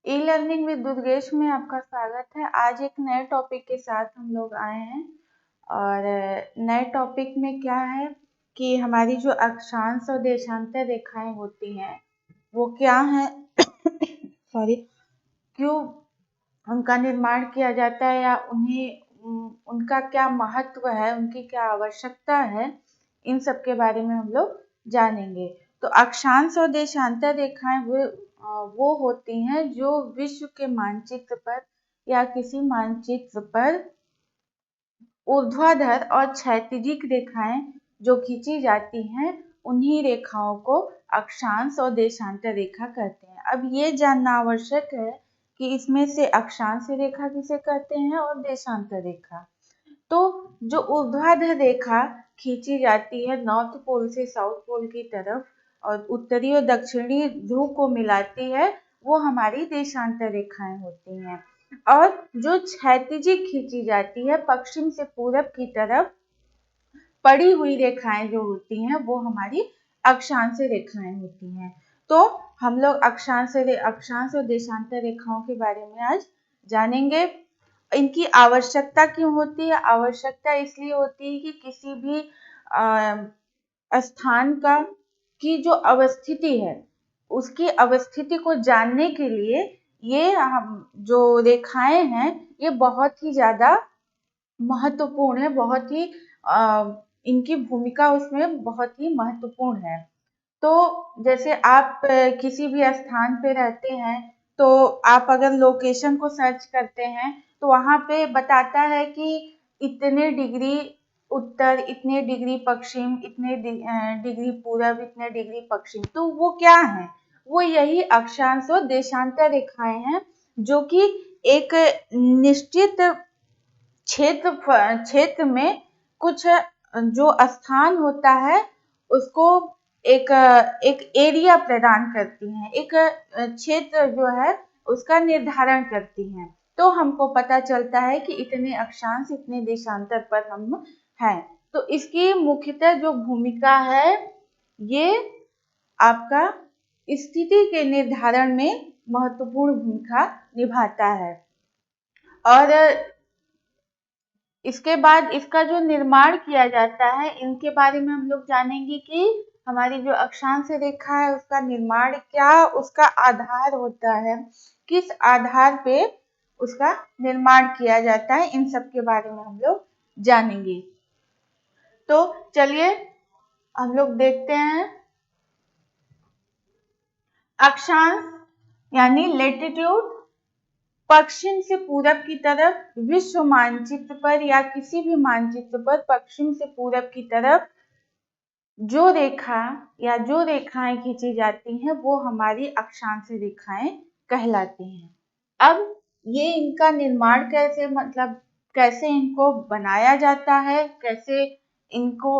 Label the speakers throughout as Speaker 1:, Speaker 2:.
Speaker 1: E learning with Durgesh में आपका स्वागत है। आज एक नए टॉपिक के साथ हम लोग आए हैं और नए टॉपिक में क्या है कि हमारी जो अक्षांश और देशांतर रेखाएं होती हैं वो क्या है सॉरी क्यों उनका निर्माण किया जाता है या उनका क्या महत्व है, उनकी क्या आवश्यकता है, इन सब के बारे में हम लोग जानेंगे। तो अक्षांश और देशांतर रेखाएं वो होती हैं जो विश्व के मानचित्र पर या किसी मानचित्र पर ऊर्ध्वाधर और क्षैतिजिक रेखाएं जो खींची जाती हैं, उन्हीं रेखाओं को अक्षांश और देशांतर रेखा कहते हैं। अब ये जानना आवश्यक है कि इसमें से अक्षांश रेखा किसे कहते हैं और देशांतर रेखा। तो जो ऊर्ध्वाधर रेखा खींची जाती है नॉर्थ पोल से साउथ पोल की तरफ और उत्तरी और दक्षिणी ध्रुव को मिलाती है, वो हमारी देशांतर रेखाएं होती हैं। और जो क्षैतिजिक खींची जाती है पश्चिम से पूरब की तरफ पड़ी हुई रेखाएं जो होती हैं वो हमारी अक्षांश रेखाएं होती हैं। तो हम लोग अक्षांश और देशांतर रेखाओं के बारे में आज जानेंगे। इनकी आवश्यकता क्यों होती है? आवश्यकता इसलिए होती है कि किसी भी स्थान की जो अवस्थिति है उसकी अवस्थिति को जानने के लिए ये जो रेखाएं हैं ये बहुत ही ज्यादा महत्वपूर्ण है, बहुत ही इनकी भूमिका उसमें बहुत ही महत्वपूर्ण है। तो जैसे आप किसी भी स्थान पे रहते हैं तो आप अगर लोकेशन को सर्च करते हैं तो वहां पे बताता है कि इतने डिग्री उत्तर, इतने डिग्री पश्चिम, इतने डिग्री पूरब, इतने डिग्री पश्चिम। तो वो क्या है? वो यही अक्षांश और देशांतर रेखाएं हैं जो कि एक निश्चित क्षेत्र में कुछ जो स्थान होता है उसको एक एरिया प्रदान करती हैं, एक क्षेत्र जो है उसका निर्धारण करती हैं। तो हमको पता चलता है कि इतने अक्षांश इतने देशांतर पर हम हैं। तो इसकी मुख्यतः जो भूमिका है ये आपका स्थिति के निर्धारण में महत्वपूर्ण भूमिका निभाता है। और इसके बाद इसका जो निर्माण किया जाता है इनके बारे में हम लोग जानेंगे कि हमारी जो अक्षांश रेखा है उसका निर्माण क्या उसका आधार होता है, किस आधार पे उसका निर्माण किया जाता है, इन सब के बारे में हम लोग जानेंगे। तो चलिए हम लोग देखते हैं। अक्षांश यानी लेटिट्यूड पश्चिम से पूरब की तरफ विश्व मानचित्र पर या किसी भी मानचित्र पर पश्चिम से पूरब की तरफ जो रेखा या जो रेखाएं खींची जाती हैं वो हमारी अक्षांश रेखाएं कहलाती हैं। अब ये इनका निर्माण कैसे, मतलब कैसे इनको बनाया जाता है, कैसे इनको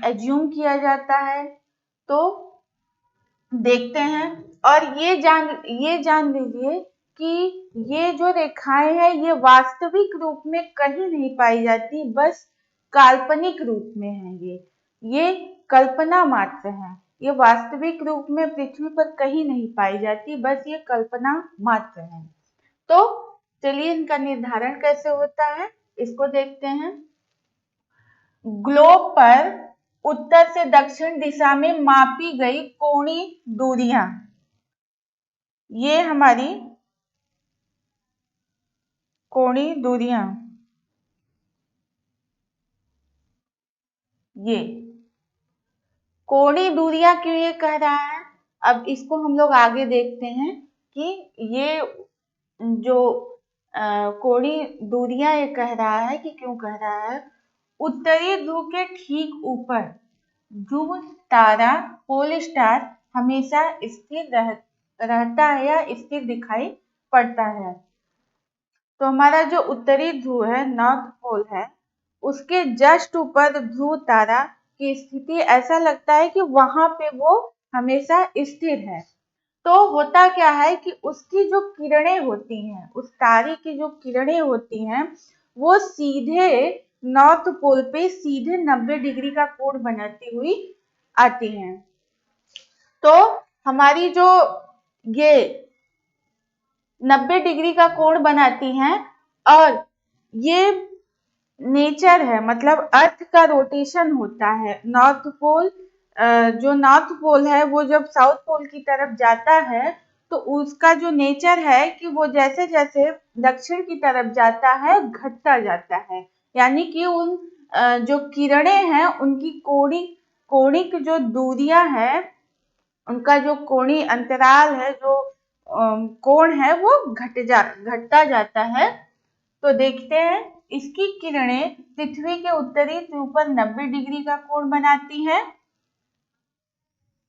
Speaker 1: एज्यूम किया जाता है, तो देखते हैं। और ये जान लीजिए कि ये जो रेखाएं हैं ये वास्तविक रूप में कहीं नहीं पाई जाती, बस काल्पनिक रूप में है। ये कल्पना मात्र है, ये वास्तविक रूप में पृथ्वी पर कहीं नहीं पाई जाती, बस ये कल्पना मात्र है। तो चलिए इनका निर्धारण कैसे होता है इसको देखते हैं। ग्लोब पर उत्तर से दक्षिण दिशा में मापी गई कोणीय दूरियां, ये हमारी कोणीय दूरियां, ये कोणीय दूरियां क्यों ये कह रहा है, अब इसको हम लोग आगे देखते हैं कि ये जो कोणीय दूरियां ये कह रहा है कि क्यों कह रहा है। उत्तरी ध्रुव के ठीक ऊपर ध्रुव तारा पोल स्टार हमेशा स्थिर रहता है या स्थिर दिखाई पड़ता है। तो हमारा जो उत्तरी ध्रुव है, नॉर्थ पोल है, उसके जस्ट ऊपर ध्रुव तारा की स्थिति ऐसा लगता है कि वहां पे वो हमेशा स्थिर है। तो होता क्या है कि उसकी जो किरणें होती हैं, उस तारे की जो किरणें होती हैं वो सीधे नॉर्थ पोल पे सीधे 90 डिग्री का कोण बनाती हुई आती हैं। तो हमारी जो ये 90 डिग्री का कोण बनाती हैं। और ये नेचर है, मतलब अर्थ का रोटेशन होता है। नॉर्थ पोल, जो नॉर्थ पोल है वो जब साउथ पोल की तरफ जाता है तो उसका जो नेचर है कि वो जैसे जैसे दक्षिण की तरफ जाता है घटता जाता है, यानी कि उन जो किरणें हैं उनकी कोणिक जो दूरियां हैं, उनका जो कोणीय अंतराल है, जो कोण है वो घटता जाता है। तो देखते हैं, इसकी किरणें पृथ्वी के उत्तरी ध्रुव पर 90 डिग्री का कोण बनाती हैं।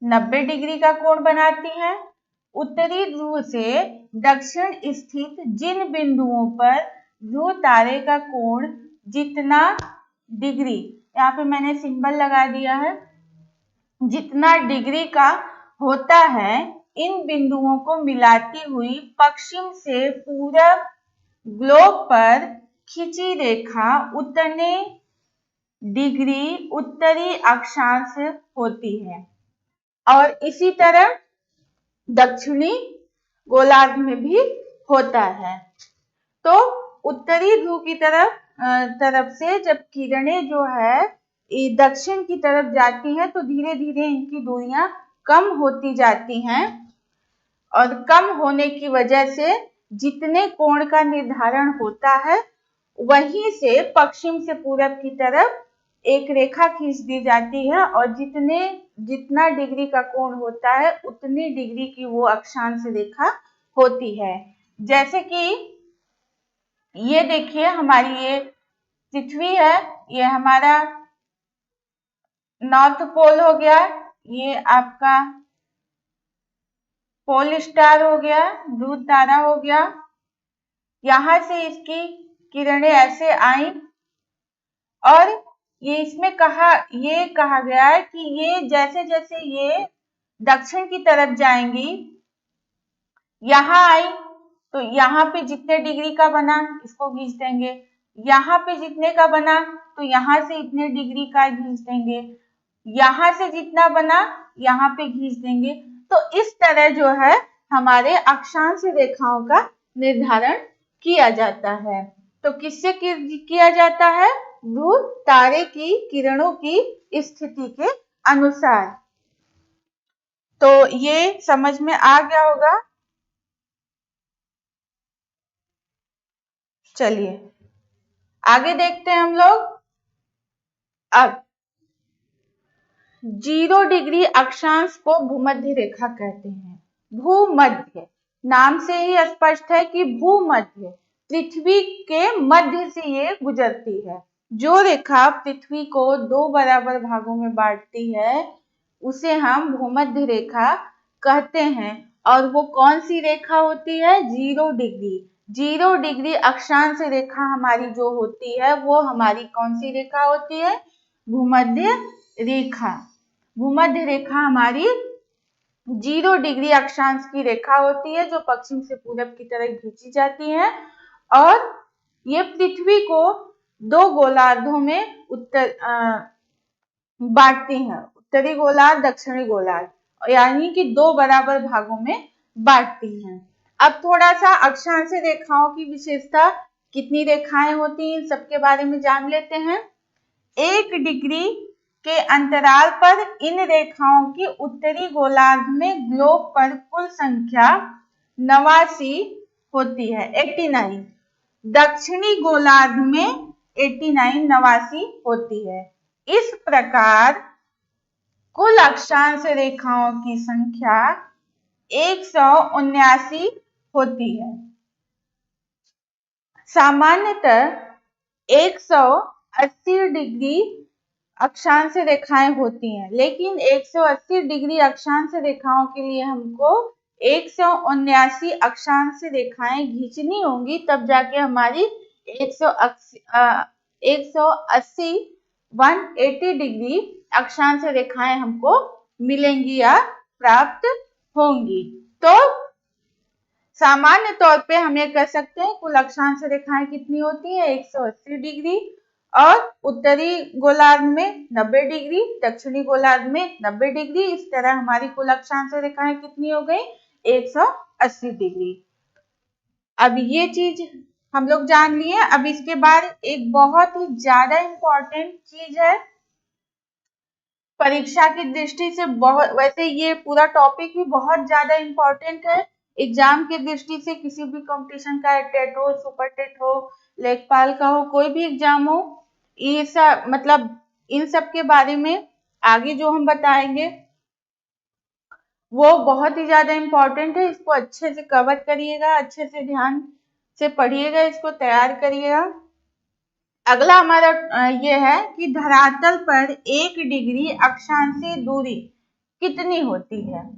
Speaker 1: 90 डिग्री का कोण बनाती हैं। उत्तरी ध्रुव से दक्षिण स्थित जिन बिंदुओं पर ध्रुव तारे का कोण जितना डिग्री, यहाँ पे मैंने सिंबल लगा दिया है, जितना डिग्री का होता है, इन बिंदुओं को मिलाती हुई पश्चिम से पूरब ग्लोब पर खींची रेखा उतने डिग्री उत्तरी अक्षांश होती है। और इसी तरह दक्षिणी गोलार्ध में भी होता है। तो उत्तरी ध्रुव की तरफ से जब किरणें जो है दक्षिण की तरफ जाती हैं तो धीरे धीरे इनकी दूरियां कम होती जाती हैं, और कम होने की वजह से जितने कोण का निर्धारण होता है वहीं से पश्चिम से पूरब की तरफ एक रेखा खींच दी जाती है, और जितना डिग्री का कोण होता है उतनी डिग्री की वो अक्षांश रेखा होती है। जैसे कि ये देखिए, हमारी ये पृथ्वी है, ये हमारा नॉर्थ पोल हो गया, ये आपका पोल स्टार हो गया, ध्रुव तारा हो गया। यहां से इसकी किरणें ऐसे आई, और ये कहा गया है कि ये जैसे जैसे ये दक्षिण की तरफ जाएंगी, यहाँ आई तो यहाँ पे जितने डिग्री का बना इसको खींच देंगे, यहाँ पे जितने का बना तो यहाँ से इतने डिग्री का खींच देंगे, यहाँ से जितना बना यहाँ पे खींच देंगे। तो इस तरह जो है हमारे अक्षांश रेखाओं का निर्धारण किया जाता है। तो किससे किया जाता है? ध्रुव तारे की किरणों की स्थिति के अनुसार। तो ये समझ में आ गया होगा। चलिए आगे देखते हैं हम लोग। अब 0 डिग्री अक्षांश को भूमध्य रेखा कहते हैं। भूमध्य नाम से ही स्पष्ट है कि भूमध्य, पृथ्वी के मध्य से ये गुजरती है। जो रेखा पृथ्वी को 2 बराबर भागों में बांटती है उसे हम भूमध्य रेखा कहते हैं। और वो कौन सी रेखा होती है? 0 डिग्री। 0 डिग्री अक्षांश रेखा हमारी जो होती है वो हमारी कौन सी रेखा होती है? भूमध्य रेखा। भूमध्य रेखा हमारी 0 डिग्री अक्षांश की रेखा होती है जो पश्चिम से पूरब की तरफ खींची जाती है, और ये पृथ्वी को 2 गोलार्धों में बांटती है, उत्तरी गोलार्ध, दक्षिणी गोलार्ध, यानी कि 2 बराबर भागों में बांटती हैं। अब थोड़ा सा अक्षांश रेखाओं की विशेषता, कितनी रेखाएं होती हैं, सबके बारे में जान लेते हैं। 1 डिग्री के अंतराल पर इन रेखाओं की उत्तरी गोलार्ध में ग्लोब पर कुल संख्या 89 होती है, 89। दक्षिणी गोलार्ध में 89 होती है। इस प्रकार कुल अक्षांश रेखाओं की संख्या 179 होती है। सामान्यतः 180 डिग्री अक्षांश रेखाएं होती हैं, लेकिन 180 डिग्री अक्षांश रेखाओं के लिए हमको 179 अक्षांश रेखाएं खींचनी होंगी, तब जाके हमारी 180 डिग्री अक्षांश रेखाएं हमको मिलेंगी या प्राप्त होंगी। तो सामान्य तौर पे हम ये कह सकते हैं कुल अक्षांश रेखाएं कितनी होती है? 180 डिग्री, और उत्तरी गोलार्ध में 90 डिग्री, दक्षिणी गोलार्ध में 90 डिग्री। इस तरह हमारी कुल अक्षांश रेखाएं कितनी हो गई? 180 डिग्री। अब ये चीज हम लोग जान लिए। अब इसके बाद एक बहुत ही ज्यादा इम्पोर्टेंट चीज है परीक्षा की दृष्टि से, बहुत, वैसे ये पूरा टॉपिक ही बहुत ज्यादा इम्पोर्टेंट है एग्जाम की दृष्टि से। किसी भी कंपटीशन का, टेट हो, सुपर टेट हो, लेखपाल का हो, कोई भी एग्जाम हो, ये सब मतलब इन सब के बारे में आगे जो हम बताएंगे वो बहुत ही ज्यादा इम्पोर्टेंट है। इसको अच्छे से कवर करिएगा, अच्छे से ध्यान से पढ़िएगा, इसको तैयार करिएगा। अगला हमारा ये है कि धरातल पर 1 डिग्री अक्षांशीय दूरी कितनी होती है।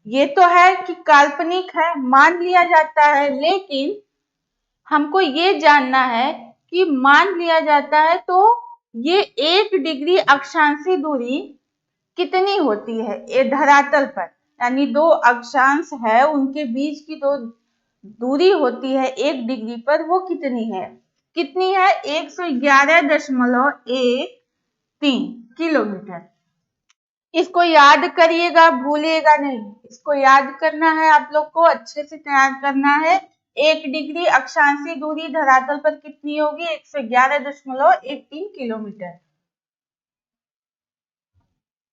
Speaker 1: ये तो है कि काल्पनिक है, मान लिया जाता है, लेकिन हमको ये जानना है कि मान लिया जाता है तो ये 1 डिग्री अक्षांशीय दूरी कितनी होती है ये धरातल पर, यानी 2 अक्षांश है उनके बीच की जो दूरी होती है 1 डिग्री पर, वो कितनी है? 111.13 किलोमीटर। इसको याद करिएगा, भूलिएगा नहीं। इसको याद करना है आप लोग को, अच्छे से तैयार करना है। 1 डिग्री अक्षांशीय दूरी धरातल पर कितनी होगी? 111.13 किलोमीटर।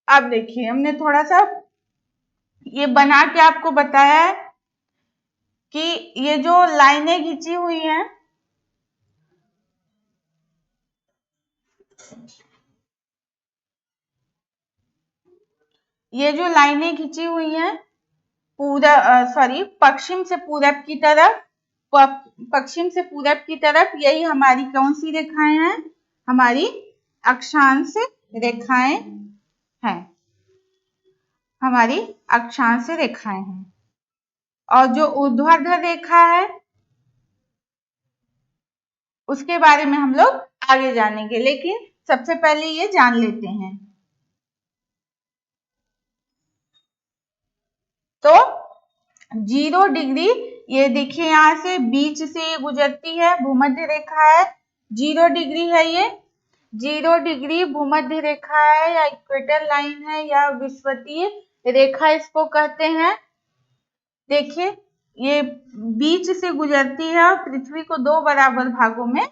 Speaker 1: अब देखिए, हमने थोड़ा सा ये बना के आपको बताया है कि ये जो लाइनें खींची हुई हैं, ये जो लाइनें खींची हुई हैं पश्चिम से पूरब की तरफ, पश्चिम से पूरब की तरफ, यही हमारी कौन सी रेखाएं हैं? हमारी अक्षांश रेखाएं हैं, हमारी अक्षांश रेखाएं हैं। और जो ऊर्ध्वाधर रेखा है उसके बारे में हम लोग आगे जानेंगे, लेकिन सबसे पहले ये जान लेते हैं। तो 0 डिग्री, ये देखिए यहाँ से बीच से ये गुजरती है, भूमध्य रेखा है, 0 डिग्री है ये। 0 डिग्री भूमध्य रेखा है या इक्वेटर लाइन है या विषुवतीय रेखा इसको कहते हैं। देखिए ये बीच से गुजरती है और पृथ्वी को 2 बराबर भागों में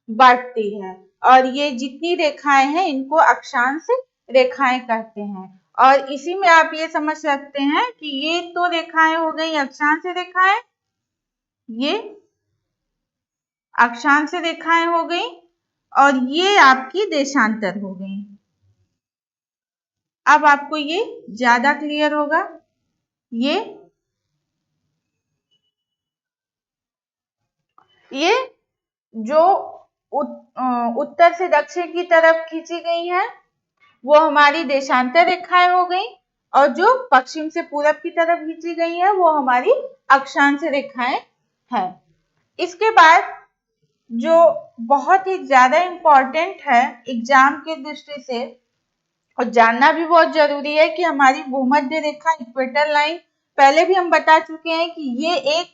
Speaker 1: बांटती है, और ये जितनी रेखाएं हैं इनको अक्षांश रेखाएं कहते हैं। और इसी में आप ये समझ सकते हैं कि ये तो रेखाएं हो गई अक्षांश रेखाएं, ये अक्षांश रेखाएं हो गई, और ये आपकी देशांतर हो गई। अब आपको ये ज्यादा क्लियर होगा। ये जो उत्तर से दक्षिण की तरफ खींची गई है वो हमारी देशांतर रेखाएं हो गई, और जो पश्चिम से पूरब की तरफ खींची गई है वो हमारी अक्षांश रेखाएं हैं। इसके बाद जो बहुत ही ज्यादा इम्पोर्टेंट है एग्जाम की दृष्टि से और जानना भी बहुत जरूरी है कि हमारी भूमध्य रेखा, इक्वेटर लाइन, पहले भी हम बता चुके हैं कि ये एक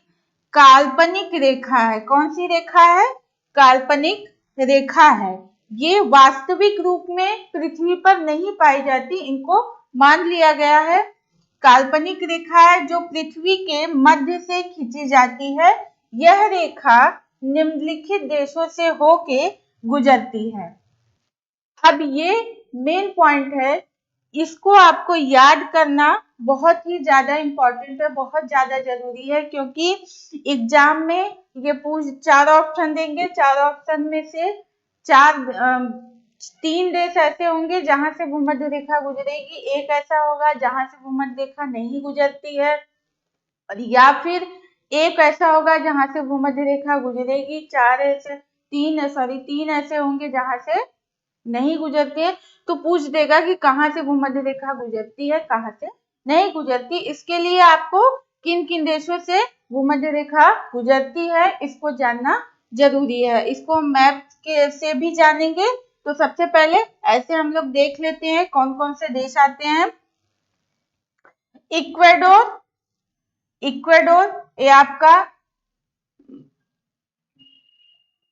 Speaker 1: काल्पनिक रेखा है। कौन सी रेखा है? काल्पनिक रेखा है। ये वास्तविक रूप में पृथ्वी पर नहीं पाई जाती, इनको मान लिया गया है। काल्पनिक रेखा है जो पृथ्वी के मध्य से खींची जाती है। यह रेखा निम्नलिखित देशों से होके गुजरती है। अब ये मेन पॉइंट है, इसको आपको याद करना बहुत ही ज्यादा इम्पोर्टेंट है, बहुत ज्यादा जरूरी है, क्योंकि एग्जाम में ये 4 ऑप्शन देंगे। 4 ऑप्शन में से 3 देश ऐसे होंगे जहां से भूमध्य रेखा गुजरेगी, एक ऐसा होगा जहां से भूमध्य रेखा नहीं गुजरती है, और या फिर एक ऐसा होगा जहां से भूमध्य रेखा गुजरेगी। 3 ऐसे होंगे जहां से नहीं गुजरती है। तो पूछ देगा कि कहाँ से भूमध्य रेखा गुजरती है, कहाँ से नहीं गुजरती। इसके लिए आपको किन किन देशों से भूमध्य रेखा गुजरती है इसको जानना जरूरी है। इसको हम मैप के से भी जानेंगे। तो सबसे पहले ऐसे हम लोग देख लेते हैं कौन कौन से देश आते हैं। इक्वेडोर, ये आपका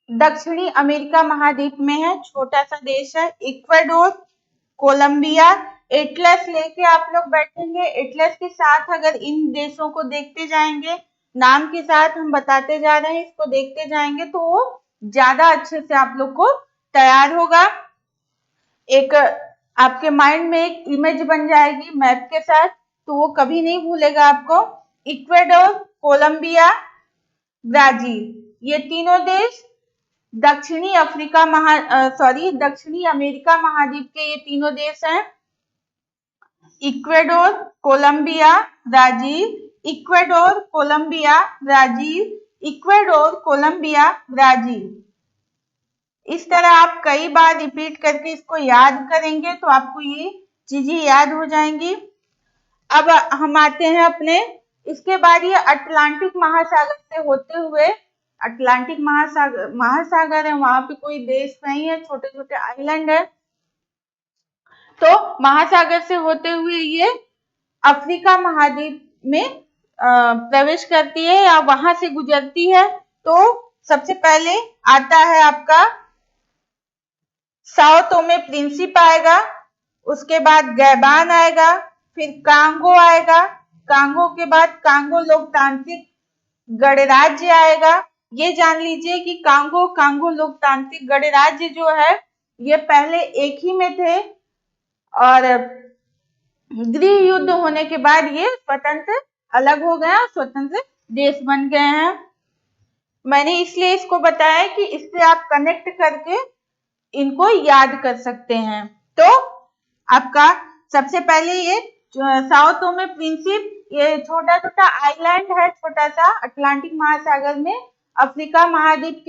Speaker 1: दक्षिणी अमेरिका महाद्वीप में है, छोटा सा देश है इक्वेडोर। कोलंबिया, एटलस लेके आप लोग बैठेंगे, एटलस के साथ अगर इन देशों को देखते जाएंगे नाम के साथ हम बताते जा रहे हैं, इसको देखते जाएंगे तो वो ज्यादा अच्छे से आप लोग को तैयार होगा। एक आपके माइंड में एक इमेज बन जाएगी मैप के साथ, तो वो कभी नहीं भूलेगा आपको। इक्वेडोर, कोलंबिया, ब्राजील, ये तीनों देश दक्षिणी दक्षिणी अमेरिका महाद्वीप के ये तीनों देश हैं। Ecuador, Colombia, Brazil, Ecuador, Colombia, Brazil, Ecuador, Colombia, Brazil. इस तरह आप कई बार रिपीट करके इसको याद करेंगे तो आपको ये चीजें याद हो जाएंगी। अब हम आते हैं अपने, इसके बाद ये अटलांटिक महासागर से होते हुए, अटलांटिक महासागर है, वहां पे कोई देश नहीं है, छोटे छोटे आइलैंड है, तो महासागर से होते हुए ये अफ्रीका महाद्वीप में प्रवेश करती है या वहां से गुजरती है। तो सबसे पहले आता है आपका साओ टोमे प्रिंसिप आएगा, उसके बाद गैबान आएगा, फिर कांगो आएगा, कांगो के बाद कांगो लोकतांत्रिक गणराज्य आएगा। ये जान लीजिए कि कांगो लोकतांत्रिक गणराज्य जो है ये पहले एक ही में थे और गृह युद्ध होने के बाद ये स्वतंत्र अलग हो गया, स्वतंत्र देश बन गए हैं। मैंने इसलिए इसको बताया कि इससे आप कनेक्ट करके इनको याद कर सकते हैं। तो आपका सबसे पहले ये साओ टोमे प्रिंसिप, ये छोटा छोटा आइलैंड है, छोटा सा अटलांटिक महासागर में अफ्रीका महाद्वीप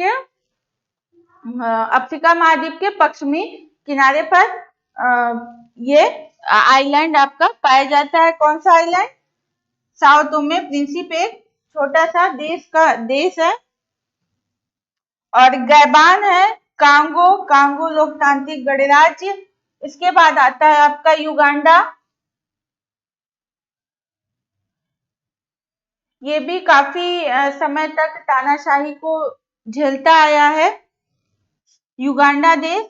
Speaker 1: के पश्चिमी किनारे पर ये आइलैंड आपका पाया जाता है। कौन सा आइलैंड? साओ टोमे प्रिंसिप एक छोटा सा देश है। और गैबान है कांगो लोकतांत्रिक गणराज्य। इसके बाद आता है आपका युगांडा, ये भी काफी समय तक तानाशाही को झेलता आया है। युगांडा देश,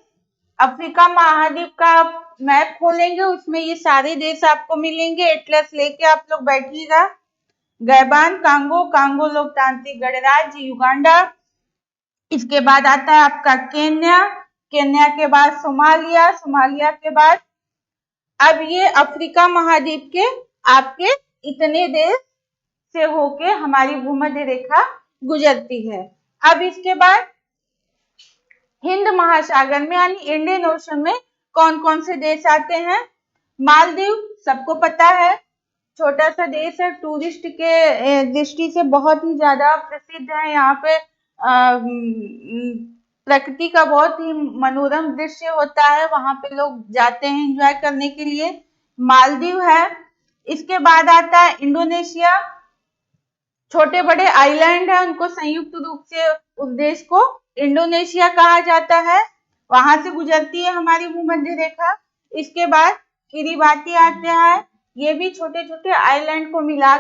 Speaker 1: अफ्रीका महाद्वीप का मैप खोलेंगे उसमें ये सारे देश आपको मिलेंगे, एटलस लेके आप लोग बैठिएगा। गैबान, कांगो लोकतांत्रिक गणराज्य, युगांडा। इसके बाद आता है आपका केन्या के बाद सोमालिया के बाद अब ये अफ्रीका महाद्वीप के आपके इतने देश से होके हमारी भूमध्य रेखा गुजरती है। अब इसके बाद हिंद महासागर में यानी इंडियन ओशन में कौन कौन से देश आते हैं? मालदीव सबको पता है, छोटा सा देश है, टूरिस्ट के दृष्टि से बहुत ही ज्यादा प्रसिद्ध है। यहाँ पे प्रकृति का बहुत ही मनोरम दृश्य होता है, वहां पे लोग जाते हैं एंजॉय करने के लिए। मालदीव है। इसके बाद आता है इंडोनेशिया, छोटे बड़े आइलैंड है, उनको संयुक्त रूप से उस देश को इंडोनेशिया कहा जाता है, वहां से गुजरती है हमारी भूमध्य रेखा। इसके बाद किरिबाती आते हैं, ये भी छोटे छोटे आइलैंड को मिला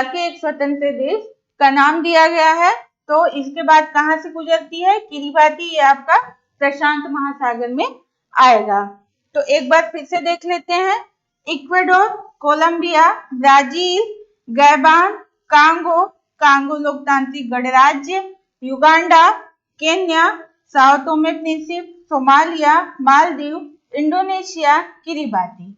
Speaker 1: के एक स्वतंत्र देश का नाम दिया गया है। तो इसके बाद कहां से गुजरती है? किरिबाती, ये आपका प्रशांत महासागर में आएगा। तो एक बार फिर से देख लेते हैं, Ecuador, Colombia, Brazil, Gabon, Congo लोकतांत्रिक गणराज्य, Uganda, Kenya, Sao Tome Principe, Somalia, Maldives, Indonesia, Kiribati.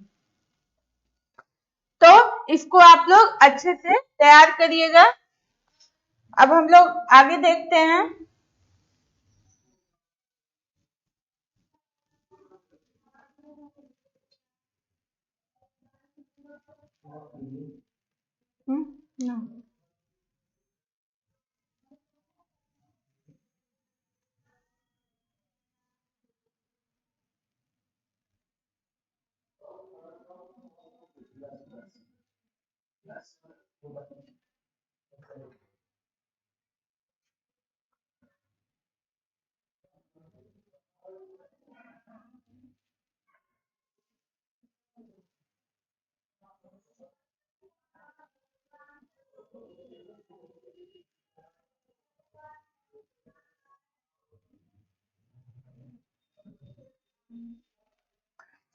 Speaker 1: तो इसको आप लोग अच्छे से तैयार करिएगा। अब हम लोग आगे देखते हैं।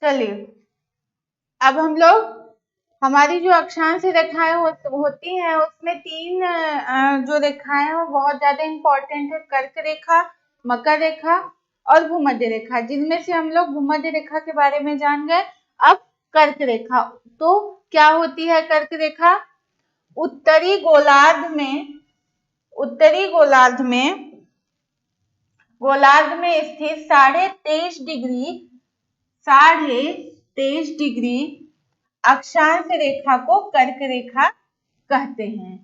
Speaker 1: चलिए अब हम लोग हमारी जो अक्षांश रेखाएं होती हैं उसमें तीन जो रेखाएं हैं वो बहुत ज्यादा इंपॉर्टेंट है, कर्क रेखा, मकर रेखा और भूमध्य रेखा, जिनमें से हम लोग भूमध्य रेखा के बारे में जान गए। अब कर्क रेखा, तो क्या होती है कर्क रेखा? उत्तरी गोलार्ध में स्थित 23.5 डिग्री अक्षांश रेखा को कर्क रेखा कहते हैं।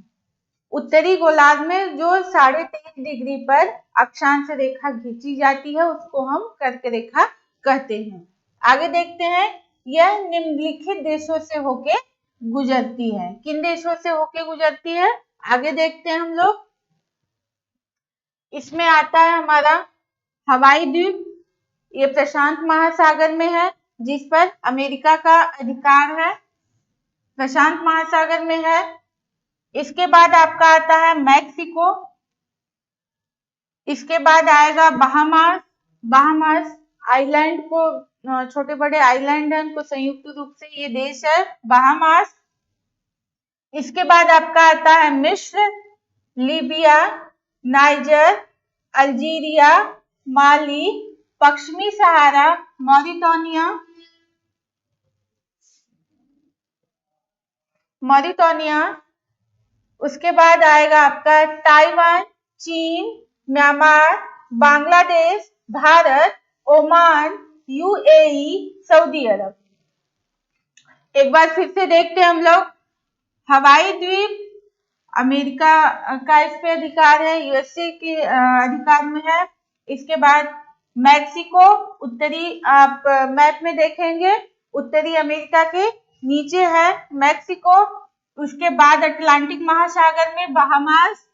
Speaker 1: उत्तरी गोलार्ध में जो 23.5 डिग्री पर अक्षांश रेखा खींची जाती है उसको हम कर्क रेखा कहते हैं। आगे देखते हैं, यह निम्नलिखित देशों से होके गुजरती है। किन देशों से होके गुजरती है? आगे देखते हैं हम लोग। इसमें आता है हमारा हवाई द्वीप, ये प्रशांत महासागर में है, जिस पर अमेरिका का अधिकार है, प्रशांत महासागर में है। इसके बाद आपका आता है मैक्सिको, इसके बाद आएगा बहामास आइलैंड को, छोटे बड़े आइलैंड हैं उनको संयुक्त रूप से ये देश है बहामास। इसके बाद आपका आता है मिस्र, लीबिया, नाइजर, अल्जीरिया, माली, पश्चिमी सहारा, मॉरिटानिया। उसके बाद आएगा आपका ताइवान, चीन, Myanmar, Bangladesh, Bharat, Oman, UAE, Saudi Arab. एक बार फिर से देखते हैं हम लोग। हवाई द्वीप अमेरिका का इस पे अधिकार है, यूएसए के अधिकार में है। इसके बाद मैक्सिको, उत्तरी आप मैप में देखेंगे उत्तरी अमेरिका के नीचे है मैक्सिको। उसके बाद अटलांटिक महासागर में बहामास,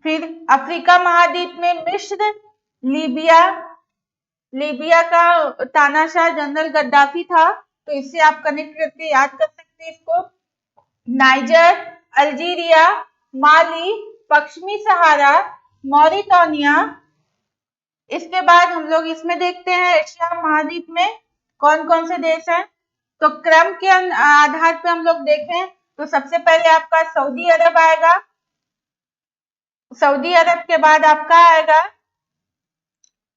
Speaker 1: फिर अफ्रीका महाद्वीप में मिस्र, लीबिया का तानाशाह जनरल गद्दाफी था, तो इससे आप कनेक्ट करके याद कर सकते हैं इसको। नाइजर, अल्जीरिया, माली, पश्चिमी सहारा, मॉरिटानिया। इसके बाद हम लोग इसमें देखते हैं एशिया महाद्वीप में कौन कौन से देश हैं। तो क्रम के आधार पे हम लोग देखें तो सबसे पहले आपका सऊदी अरब आएगा, सऊदी अरब के बाद आपका आएगा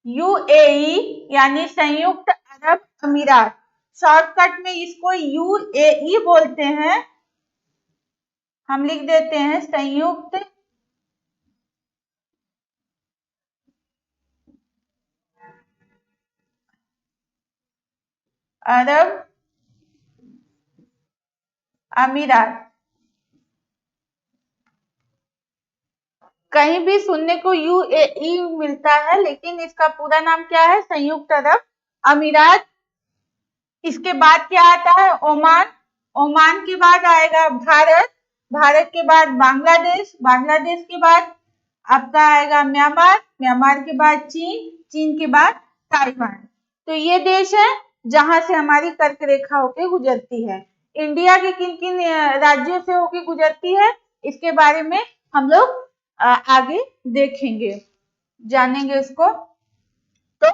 Speaker 1: यूएई यानी संयुक्त अरब अमीरात, शॉर्टकट में इसको यूएई बोलते हैं, हम लिख देते हैं संयुक्त अरब अमीरात। कहीं भी सुनने को यूएई मिलता है लेकिन इसका पूरा नाम क्या है? संयुक्त अरब अमीरात। इसके बाद क्या आता है? ओमान के बाद आएगा भारत के बाद बांग्लादेश के बाद आपका आएगा म्यांमार के बाद चीन के बाद ताइवान। तो ये देश है जहां से हमारी कर्क रेखा होके गुजरती है। इंडिया के किन किन राज्यों से होके गुजरती है इसके बारे में हम लोग आगे देखेंगे, जानेंगे इसको। तो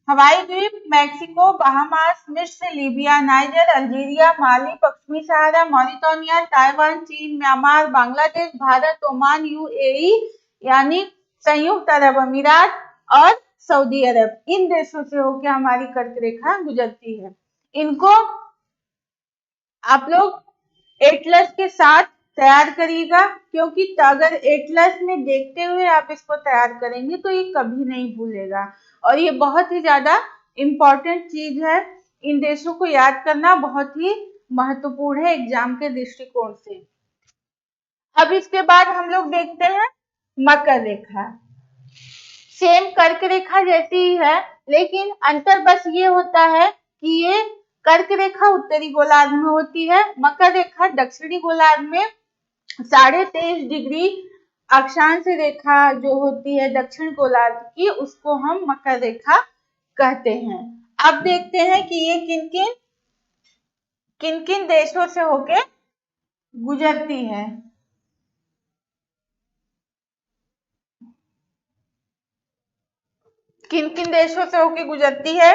Speaker 1: हवाई द्वीप, मैक्सिको, बहामास, मिस्र, लीबिया, नाइजर, अल्जीरिया, माली, पश्चिमी सहारा, मॉरिटानिया, ताइवान, चीन, Myanmar, Bangladesh, Bharat, Oman, UAE यानी संयुक्त अरब अमीरात और सऊदी अरब, इन देशों से होकर हमारी कर्क रेखा गुजरती है। इनको आप लोग एटलस के साथ तैयार करिएगा, क्योंकि अगर एटलस में देखते हुए आप इसको तैयार करेंगे तो ये कभी नहीं भूलेगा और ये बहुत ही ज्यादा इम्पोर्टेंट चीज है। इन देशों को याद करना बहुत ही महत्वपूर्ण है एग्जाम के दृष्टिकोण से। अब इसके बाद हम लोग देखते हैं मकर रेखा। सेम कर्क रेखा जैसी ही है लेकिन अंतर बस ये होता है कि ये कर्क रेखा उत्तरी गोलार्ध में होती है, मकर रेखा दक्षिणी गोलार्ध में 23.5 डिग्री अक्षांश रेखा जो होती है दक्षिण गोलार्ध की, उसको हम मकर रेखा कहते हैं। अब देखते हैं कि ये किन किन देशों से होके गुजरती है। किन किन देशों से होके गुजरती है?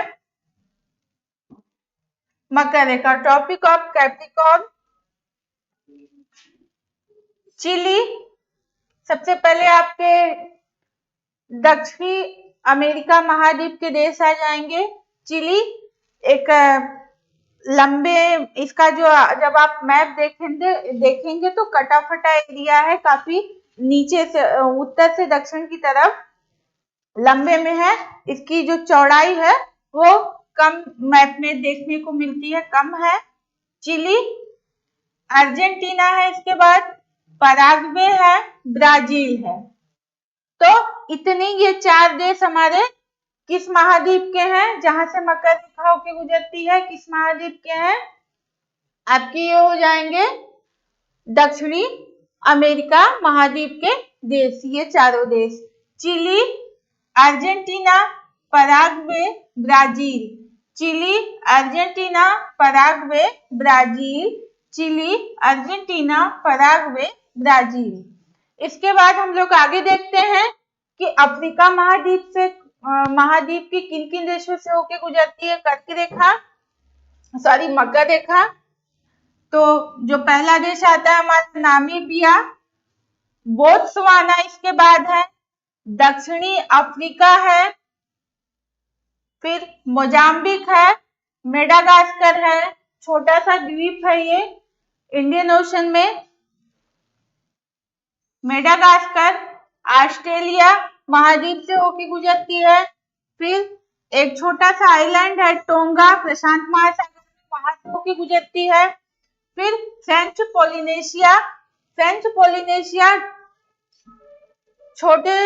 Speaker 1: मकर रेखा। Topic of Capricorn, Chile. सबसे पहले आपके दक्षिणी अमेरिका महाद्वीप के देश आ जाएंगे। चिली एक लंबे, इसका जो जब आप मैप देखेंगे तो कटा फटा एरिया है, काफी नीचे से उत्तर से दक्षिण की तरफ लंबे में है। इसकी जो चौड़ाई है वो कम मैप में देखने को मिलती है, कम है। चिली, अर्जेंटीना है, इसके बाद पराग्वे है, ब्राजील है। तो इतनी ये 4 देश हमारे किस महाद्वीप के हैं, जहां से मकर रेखा होकर गुजरती है, किस महाद्वीप के हैं? आपके ये हो जाएंगे दक्षिणी अमेरिका महाद्वीप के देश, ये चारों देश, Chile, Argentina, Paraguay, Brazil. Chile, Argentina, Paraguay, Brazil. Chile, Argentina, Paraguay, Brazil. इसके बाद हम लोग आगे देखते हैं कि अफ्रीका महाद्वीप की किन किन देशों से होकर गुजरती है कर्क रेखा, सॉरी मकर रेखा। तो जो पहला देश आता है हमारा नामीबिया, बोत्सवाना इसके बाद है, दक्षिणी अफ्रीका है, फिर मोजाम्बिक है, मेडागास्कर है, छोटा सा द्वीप है ये इंडियन ओशन में, मेडागास्कर। ऑस्ट्रेलिया महाद्वीप से होकर गुजरती है। फिर एक छोटा सा आइलैंड है टोंगा, प्रशांत महासागर में, वहां से होकर गुजरती है। फिर फ्रेंच पोलिनेशिया छोटे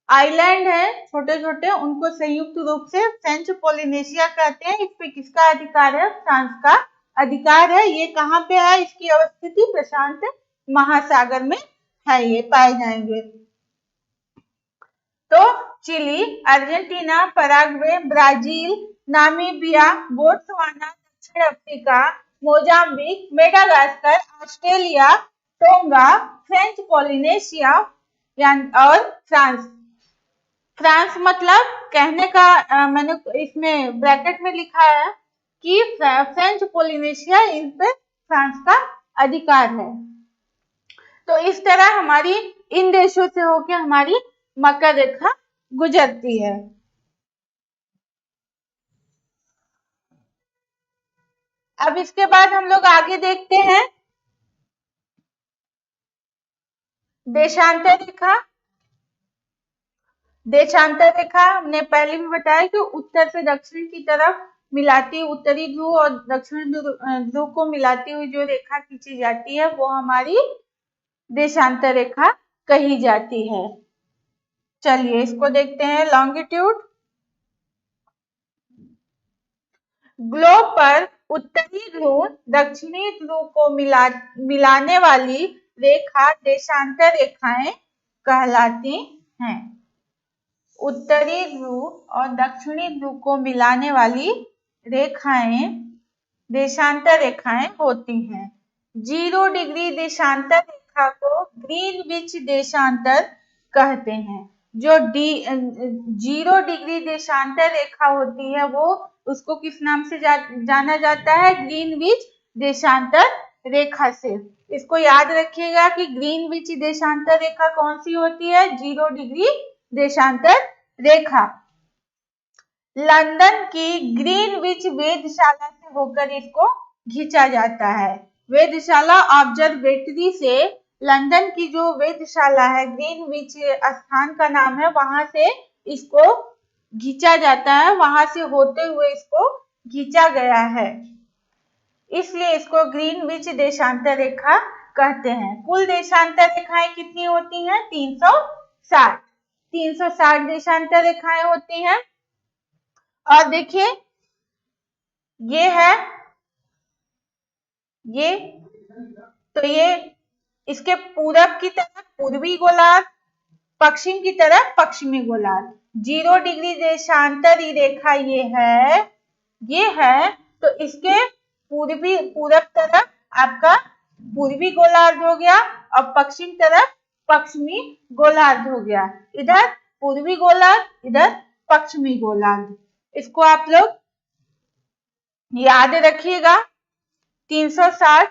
Speaker 1: आइलैंड है, छोटे छोटे, उनको संयुक्त रूप से फ्रेंच पोलिनेशिया कहते हैं। इस पे किसका अधिकार है? फ्रांस का अधिकार है। ये कहाँ पे है? इसकी अवस्थिति प्रशांत महासागर में है, ये पाए जाएंगे। तो Chile, Argentina, Paraguay, Brazil, Namibia, Botswana, दक्षिण Africa, Mozambique, Madagascar, Australia, Tonga, French Polynesia और फ्रांस। फ्रांस मतलब कहने का मैंने इसमें ब्रैकेट में लिखा है कि फ्रेंच पोलिनेशिया, इन पे फ्रांस का अधिकार है। तो इस तरह हमारी इन देशों से होकर हमारी मकर रेखा गुजरती है। अब इसके बाद हम लोग आगे देखते हैं देशांतर रेखा। देशांतर रेखा हमने पहले भी बताया कि उत्तर से दक्षिण की तरफ मिलाती, उत्तरी ध्रुव और दक्षिण ध्रुव को मिलाती हुई जो रेखा खींची जाती है वो हमारी देशांतर रेखा कही जाती है। चलिए इसको देखते हैं। लॉन्गिट्यूड, ग्लोब पर उत्तरी ध्रुव दक्षिणी ध्रुव को मिलाने वाली रेखा देशांतर रेखाएं कहलाती हैं। उत्तरी ध्रुव और दक्षिणी ध्रुव को मिलाने वाली रेखाएं देशांतर रेखाएं होती हैं। 0 डिग्री देशांतर रेखा को ग्रीनविच देशांतर कहते हैं। जो 0 डिग्री देशांतर रेखा होती है वो उसको किस नाम से जाना जाता है? ग्रीनविच देशांतर रेखा से। इसको याद रखिएगा कि ग्रीनविच देशांतर रेखा कौन सी होती है? 0 डिग्री देशांतर रेखा। लंदन की ग्रीनविच वेधशाला से होकर इसको खींचा जाता है। वेधशाला ऑब्जर्वेटरी से लंदन की जो वेधशाला है, ग्रीनविच स्थान का नाम है, वहां से इसको खींचा जाता है, वहां से होते हुए इसको खींचा गया है, इसलिए इसको ग्रीनविच देशांतर रेखा कहते हैं। कुल देशांतर रेखाएं कितनी होती हैं? 360 देशांतर रेखाएं होती हैं। और देखिए ये है, ये तो ये इसके पूरब की तरफ पूर्वी गोलार्ध, पश्चिम की तरफ पश्चिमी गोलार्ध। 0 डिग्री देशांतरी रेखा ये है, तो इसके पूरब तरफ आपका पूर्वी गोलार्ध हो गया और पश्चिम तरफ पश्चिमी गोलार्ध हो गया। इधर पूर्वी गोलार्ध, इधर पश्चिमी गोलार्ध। इसको आप लोग याद रखिएगा 360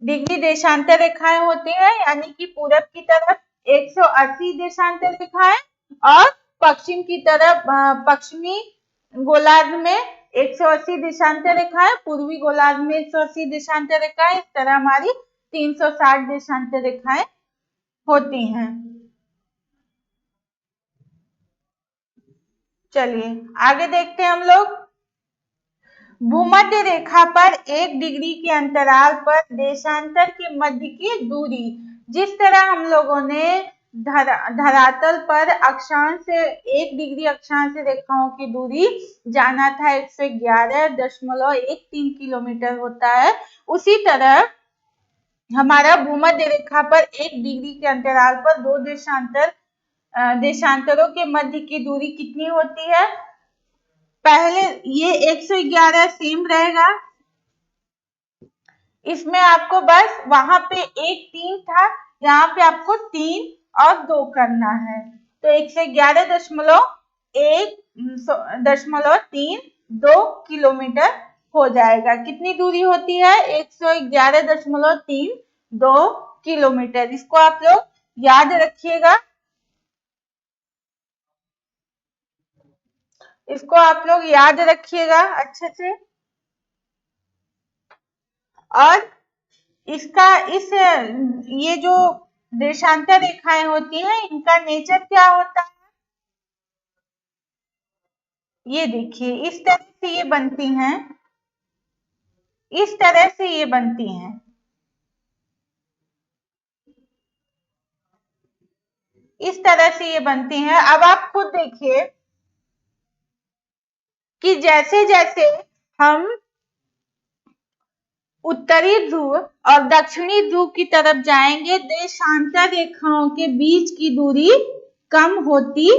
Speaker 1: डिग्री देशांतर रेखाएं होती हैं, यानी कि पूरब की तरफ 180 देशांतर रेखाएं और पश्चिम की तरफ पश्चिमी गोलार्ध में 180 देशांतर रेखाएं, पूर्वी गोलार्ध में 180 देशांतर रेखाएं। इस तरह हमारी 360 देशांतर रेखाएं होती हैं। चलिए आगे देखते हैं हम लोग। भूमध्य रेखा पर 1 डिग्री के अंतराल पर देशांतर के मध्य की दूरी, जिस तरह हम लोगों ने धरातल पर अक्षांश से 1 डिग्री अक्षांश रेखाओं की दूरी जाना था 111.13 किलोमीटर होता है, उसी तरह हमारा भूमध्य रेखा पर 1 डिग्री के अंतराल पर दो देशांतरों के मध्य की दूरी कितनी होती है। पहले ये 111 सेम रहेगा, इसमें आपको बस वहां पे 1 3 था, यहाँ पे आपको 3 और 2 करना है, तो 111.1.32 किलोमीटर हो जाएगा। कितनी दूरी होती है 111.32 किलोमीटर। इसको आप लोग याद रखिएगा, इसको आप लोग याद रखिएगा अच्छे से। और इसका ये जो देशांतर रेखाएं होती हैं इनका नेचर क्या होता है, ये देखिए इस तरह से ये बनती हैं, इस तरह से ये बनती हैं, इस तरह से ये बनती हैं। अब आप खुद देखिए कि जैसे जैसे हम उत्तरी ध्रुव और दक्षिणी ध्रुव की तरफ जाएंगे देशांतर रेखाओं के बीच की दूरी कम होती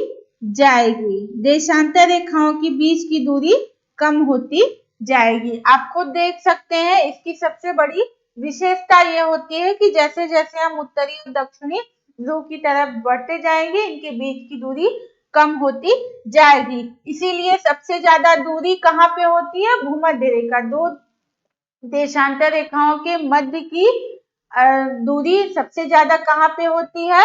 Speaker 1: जाएगी, देशांतर रेखाओं के बीच की दूरी कम होती जाएगी। आप खुद देख सकते हैं, इसकी सबसे बड़ी विशेषता ये होती है कि जैसे जैसे हम उत्तरी और दक्षिणी ध्रुव की तरफ बढ़ते जाएंगे इनके बीच की दूरी कम होती जाएगी। इसीलिए सबसे ज्यादा दूरी कहाँ पे होती है, भूमध्य रेखा, दो देशांतर रेखाओं के मध्य की दूरी सबसे ज्यादा कहाँ पे होती है,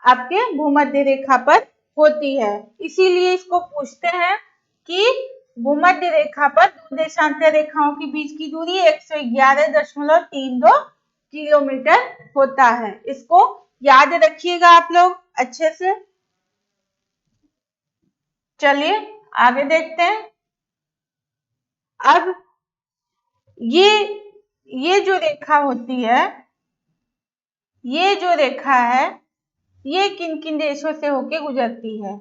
Speaker 1: आपके भूमध्य रेखा पर होती है। इसीलिए इसको पूछते हैं कि भूमध्य रेखा पर दो देशांतर रेखाओं के बीच की दूरी 111.32 किलोमीटर होता है। इसको याद रखिएगा आप लोग अच्छे से। चलिए आगे देखते हैं। अब ये जो रेखा होती है, ये जो रेखा है ये किन किन देशों से होके गुजरती है,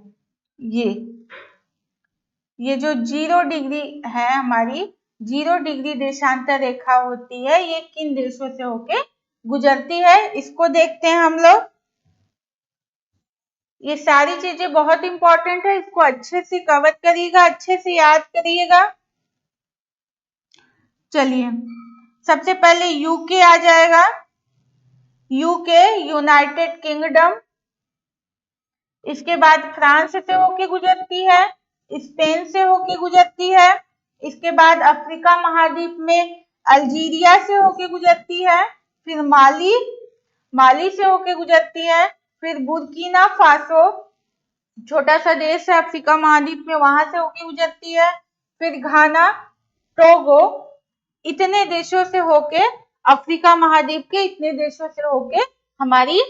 Speaker 1: ये जो 0 डिग्री है हमारी 0 डिग्री देशांतर रेखा होती है, ये किन देशों से होके गुजरती है, इसको देखते हैं हम लोग। ये सारी चीजें बहुत इंपॉर्टेंट है, इसको अच्छे से कवर करिएगा, अच्छे से याद करिएगा। चलिए सबसे पहले यूके आ जाएगा, यूके यूनाइटेड किंगडम, इसके बाद फ्रांस से होके गुजरती है, स्पेन से होके गुजरती है, इसके बाद अफ्रीका महाद्वीप में अल्जीरिया से होके गुजरती है, फिर माली से होके गुजरती है, फिर बुर्किना फासो छोटा सा देश है अफ्रीका महाद्वीप में, वहां से होके गुजरती है, फिर घाना, टोगो, इतने देशों से होके अफ्रीका महाद्वीप के इतने देशों से होके हमारी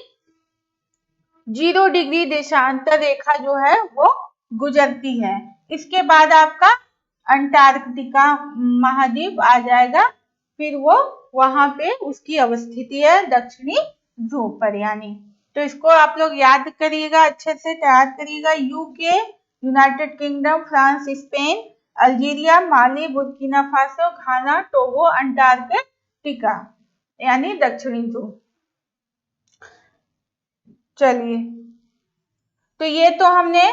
Speaker 1: 0 डिग्री देशांतर रेखा जो है वो गुजरती है। इसके बाद आपका अंटार्कटिका महाद्वीप आ जाएगा, फिर वो वहां पे उसकी अवस्थिति है दक्षिणी ध्रुव पर, यानी तो इसको आप लोग याद करिएगा, अच्छे से तैयार करिएगा। UK United Kingdom, France, Spain, Algeria, Mali, Burkina Faso, Ghana, Togo, Antarctica यानी दक्षिणी ध्रुव। चलिए तो ये तो हमने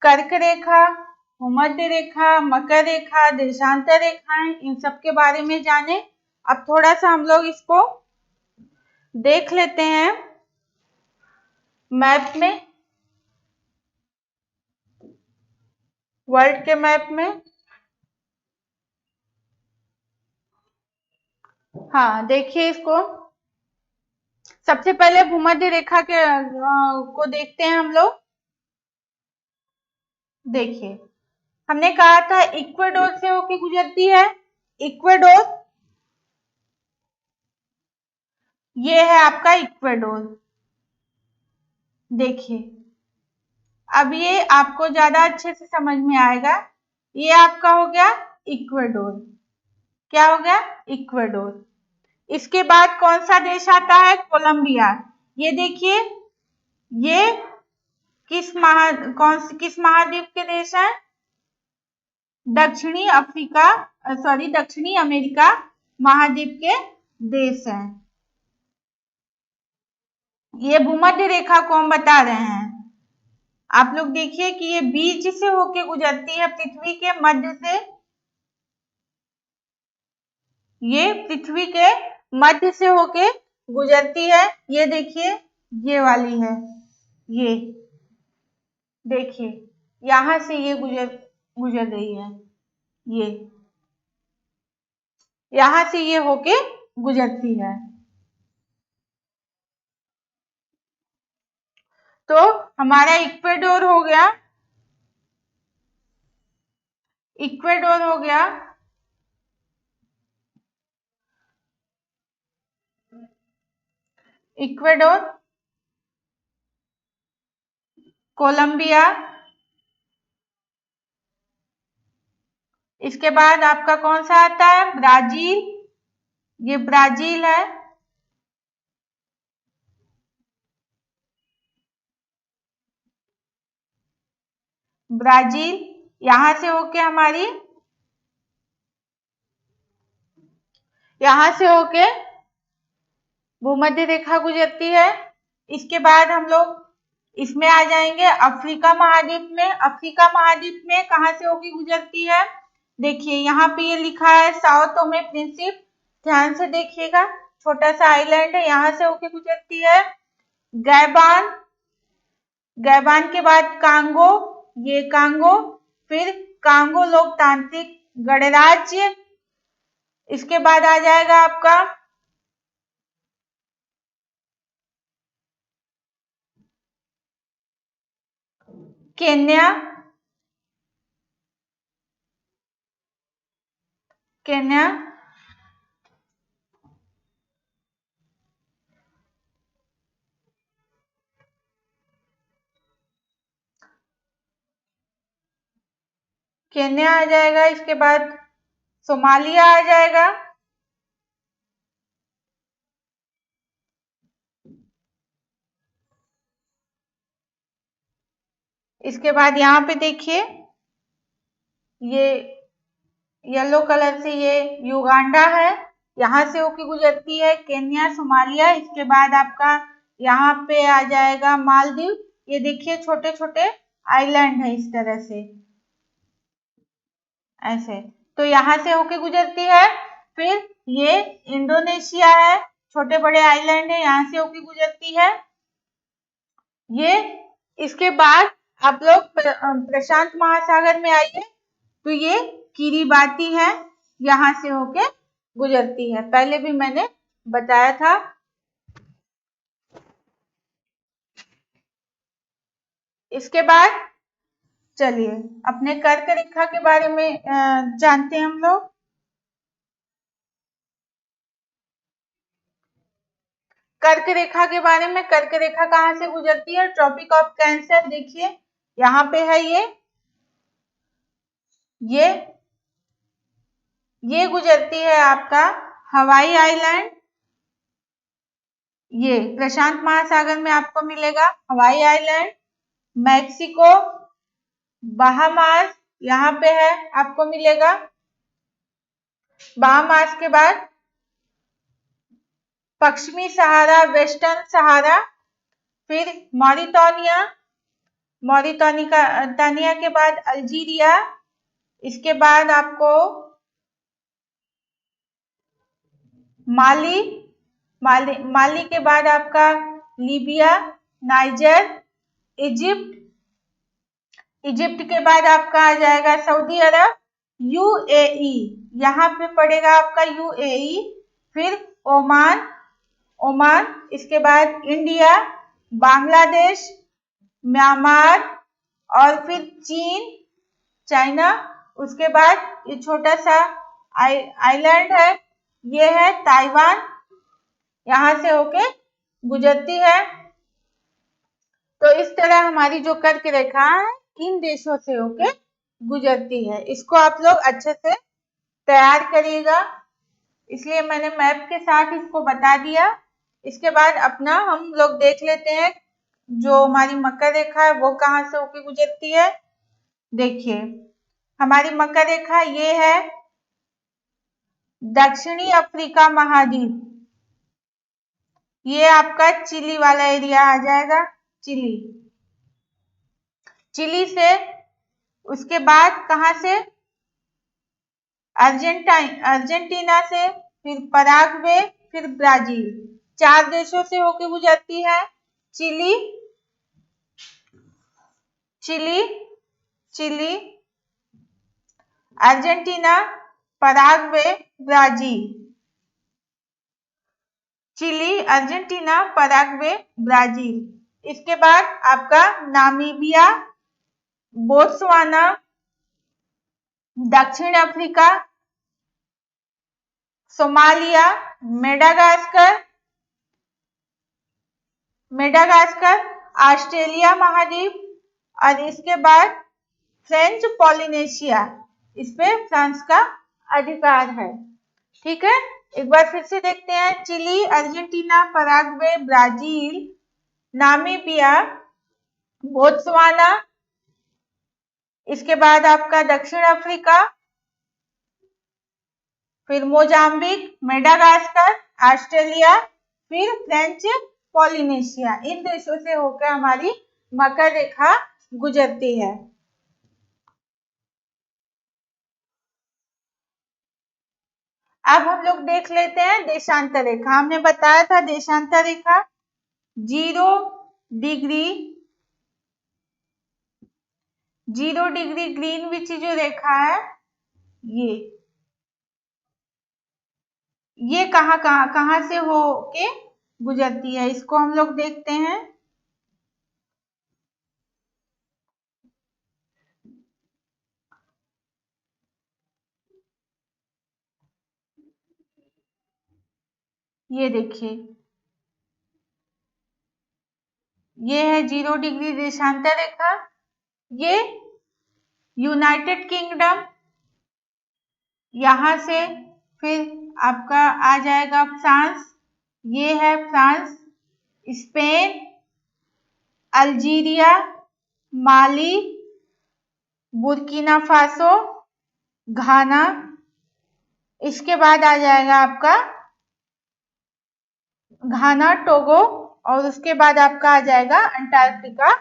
Speaker 1: कर्क रेखा, भूमध्य रेखा, मकर रेखा, देशांतर रेखाएं इन सब के बारे में जाने। अब थोड़ा सा हम लोग इसको देख लेते हैं मैप में, वर्ल्ड के मैप में। हाँ देखिए इसको, सबसे पहले भूमध्य रेखा के को देखते हैं हम लोग। देखिए हमने कहा था इक्वेडोर से होके गुजरती है, इक्वेडोर, ये है आपका इक्वेडोर। देखिए अब ये आपको ज्यादा अच्छे से समझ में आएगा। ये आपका हो गया इक्वेडोर, क्या हो गया, इक्वेडोर। इसके बाद कौन सा देश आता है, कोलंबिया। ये देखिए ये किस महाद्वीप के देश है, दक्षिणी अफ्रीका, सॉरी दक्षिणी अमेरिका महाद्वीप के देश हैं। ये भूमध्य रेखा को हम बता रहे हैं। आप लोग देखिए कि ये बीच से होके गुजरती है पृथ्वी के मध्य से, ये पृथ्वी के मध्य से होके गुजरती है। ये देखिए ये वाली है, ये देखिए यहां से ये गुजर रही है, ये यहां से ये होके गुजरती है। तो हमारा इक्वेडोर हो गया, इक्वेडोर हो गया, इक्वेडोर, कोलंबिया, इसके बाद आपका कौन सा आता है, ब्राजील, ये ब्राजील है, ब्राजील, यहां से होके हमारी, यहां से होके भूमध्य रेखा गुजरती है। इसके बाद हम लोग इसमें आ जाएंगे अफ्रीका महाद्वीप में। अफ्रीका महाद्वीप में कहां से होके गुजरती है, देखिए यहाँ पे ये लिखा है साओ टोमे प्रिंसिप, ध्यान से देखिएगा, छोटा सा आइलैंड है, यहाँ से होके गुजरती है। गैबान, गैबान के बाद कांगो, ये कांगो, फिर कांगो लोकतांत्रिक गणराज्य, इसके बाद आ जाएगा आपका केन्या, केन्या, केन्या आ जाएगा, इसके बाद सोमालिया आ जाएगा, इसके बाद यहाँ पे देखिए ये येलो कलर से ये युगांडा है, यहाँ से होके गुजरती है केन्या, सोमालिया, इसके बाद आपका यहाँ पे आ जाएगा मालदीव। ये देखिए छोटे छोटे आइलैंड है इस तरह से, ऐसे, तो यहाँ से होके गुजरती है। फिर ये इंडोनेशिया है, छोटे बड़े आइलैंड है, यहाँ से होके गुजरती है ये। इसके बाद आप लोग प्रशांत महासागर में आइए, तो ये किरिबाती है, यहाँ से होके गुजरती है, पहले भी मैंने बताया था। इसके बाद चलिए अपने कर्क रेखा के बारे में जानते हैं हम लोग। कर्क रेखा के बारे में, कर्क रेखा कहाँ से गुजरती है, ट्रॉपिक ऑफ कैंसर, देखिए यहाँ पे है ये गुजरती है आपका हवाई आइलैंड, ये प्रशांत महासागर में आपको मिलेगा हवाई आइलैंड, मैक्सिको, बहामास यहाँ पे है आपको मिलेगा, बहामास के बाद पश्चिमी सहारा, वेस्टर्न सहारा, फिर मॉरिटानिया, मॉरिटानिया के बाद अल्जीरिया, इसके बाद आपको माली के बाद आपका लीबिया, नाइजर, इजिप्ट के बाद आपका आ जाएगा सऊदी अरब, यूएई, यहाँ पे पड़ेगा आपका यूएई, फिर ओमान, इसके बाद इंडिया, बांग्लादेश, म्यांमार और फिर चीन, चाइना। उसके बाद ये छोटा सा आइलैंड है, ये है ताइवान, यहां से होके गुजरती है। तो इस तरह हमारी जो कर्क रेखा है इन देशों से होके गुजरती है। इसको आप लोग अच्छे से तैयार करिएगा, इसलिए मैंने मैप के साथ इसको बता दिया। इसके बाद अपना हम लोग देख लेते हैं जो हमारी मकर रेखा है वो कहाँ से होके गुजरती है। देखिए हमारी मकर रेखा ये है दक्षिणी अफ्रीका महाद्वीप, ये आपका चिली वाला एरिया आ जाएगा, चिली से। उसके बाद कहां से, अर्जेंटीना से, फिर पराग्वे, फिर ब्राजील, 4 देशों से होके गुजरती है। Chile, Argentina, Paraguay, Brazil. Chile, Argentina, Paraguay, Brazil. इसके बाद आपका नामीबिया, बोत्सवाना, दक्षिण अफ्रीका, सोमालिया, मेडागास्कर, ऑस्ट्रेलिया महाद्वीप, और इसके बाद फ्रेंच पॉलिनेशिया, इस पे फ्रांस का अधिकार है। ठीक है, एक बार फिर से देखते हैं, Chile, Argentina, Paraguay, Brazil, Namibia, Botswana, इसके बाद आपका दक्षिण अफ्रीका, फिर मोजाम्बिक, मेडागास्कर, ऑस्ट्रेलिया, फिर फ्रेंच पॉलिनेशिया। इन देशों से होकर हमारी मकर रेखा गुजरती है। अब हम लोग देख लेते हैं देशांतर रेखा। हमने बताया था देशांतर रेखा 0 डिग्री ग्रीनविच जो रेखा है ये कहां से होके गुजरती है, इसको हम लोग देखते हैं। ये देखिए, ये है 0 डिग्री देशांतर रेखा, ये यूनाइटेड किंगडम, यहां से फिर आपका आ जाएगा फ्रांस, ये है France, Spain, Algeria, Mali, Burkina Faso, घाना। इसके बाद आ जाएगा आपका घाना, टोगो, और उसके बाद आपका आ जाएगा अंटार्कटिका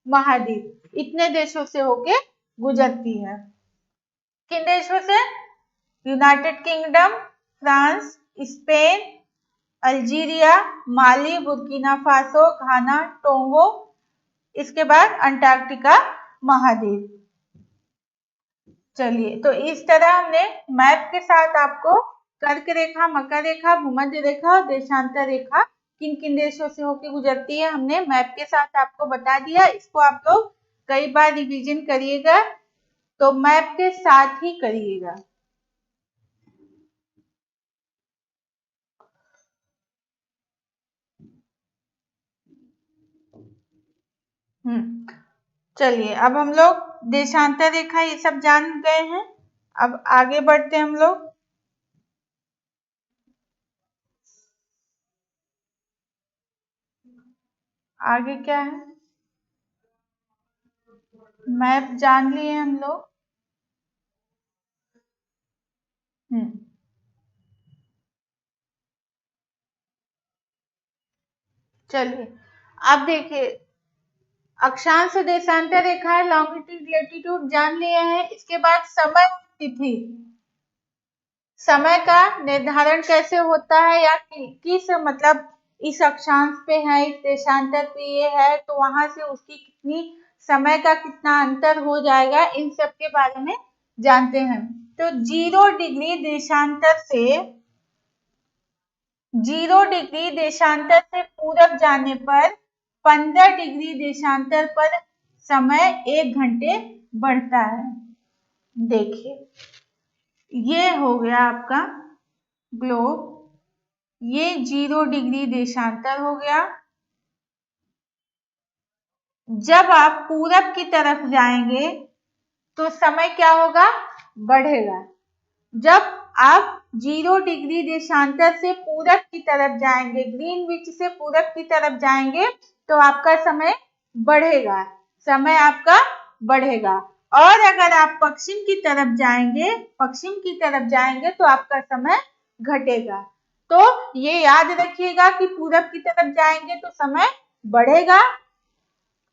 Speaker 1: महाद्वीप। इतने देशों से होके गुजरती है। किन देशों से, United Kingdom, France, Spain, Algeria, Mali, Burkina Faso, Ghana, Togo, इसके बाद अंटार्कटिका महाद्वीप। चलिए, तो इस तरह हमने मैप के साथ आपको कर्क रेखा, मकर रेखा, भूमध्य रेखा और देशांतर रेखा किन किन देशों से होकर गुजरती है हमने मैप के साथ आपको बता दिया। इसको आप लोग कई बार रिवीजन करिएगा, तो मैप के साथ ही करिएगा। चलिए, अब हम लोग देशांतर रेखा ये सब जान गए हैं, अब आगे बढ़ते हैं हम लोग। आगे क्या है, मैप जान लिए हम लोग। चलिए, अब देखिए, अक्षांश देशांतर रेखा है, लॉन्गिट्यूड लैटिट्यूड जान लिए हैं। इसके बाद समय तिथि, समय का निर्धारण कैसे होता है, या किस मतलब इस अक्षांश पे है, इस देशांतर पे ये है, तो वहां से उसकी कितनी समय का कितना अंतर हो जाएगा, इन सब के बारे में जानते हैं। तो 0 डिग्री देशांतर से 0 डिग्री देशांतर से पूरब जाने पर 15 डिग्री देशांतर पर समय 1 घंटे बढ़ता है। देखिए, ये हो गया आपका ग्लोब, ये 0 डिग्री देशांतर हो गया। जब आप पूरब की तरफ जाएंगे तो समय क्या होगा, बढ़ेगा। जब आप 0 डिग्री देशांतर से पूरब की तरफ जाएंगे, ग्रीनविच से पूरब की तरफ जाएंगे तो आपका समय बढ़ेगा, समय आपका बढ़ेगा। और अगर आप पश्चिम की तरफ जाएंगे तो आपका समय घटेगा। तो ये याद रखिएगा कि पूरब की तरफ जाएंगे तो समय बढ़ेगा,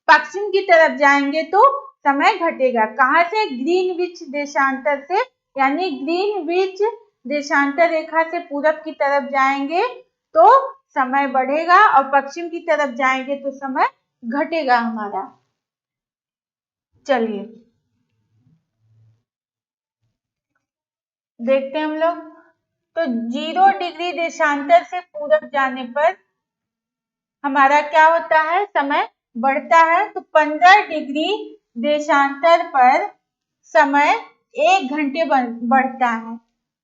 Speaker 1: पश्चिम की तरफ जाएंगे तो समय घटेगा। कहाँ से, ग्रीनविच देशांतर से, यानी ग्रीनविच देशांतर रेखा से पूरब की तरफ जाएंगे तो समय बढ़ेगा और पश्चिम की तरफ जाएंगे तो समय घटेगा हमारा। चलिए देखते हैं हम लोग। तो 0 डिग्री देशांतर से पूरब जाने पर हमारा क्या होता है, समय बढ़ता है। तो 15 डिग्री देशांतर पर समय 1 घंटे बढ़ता है।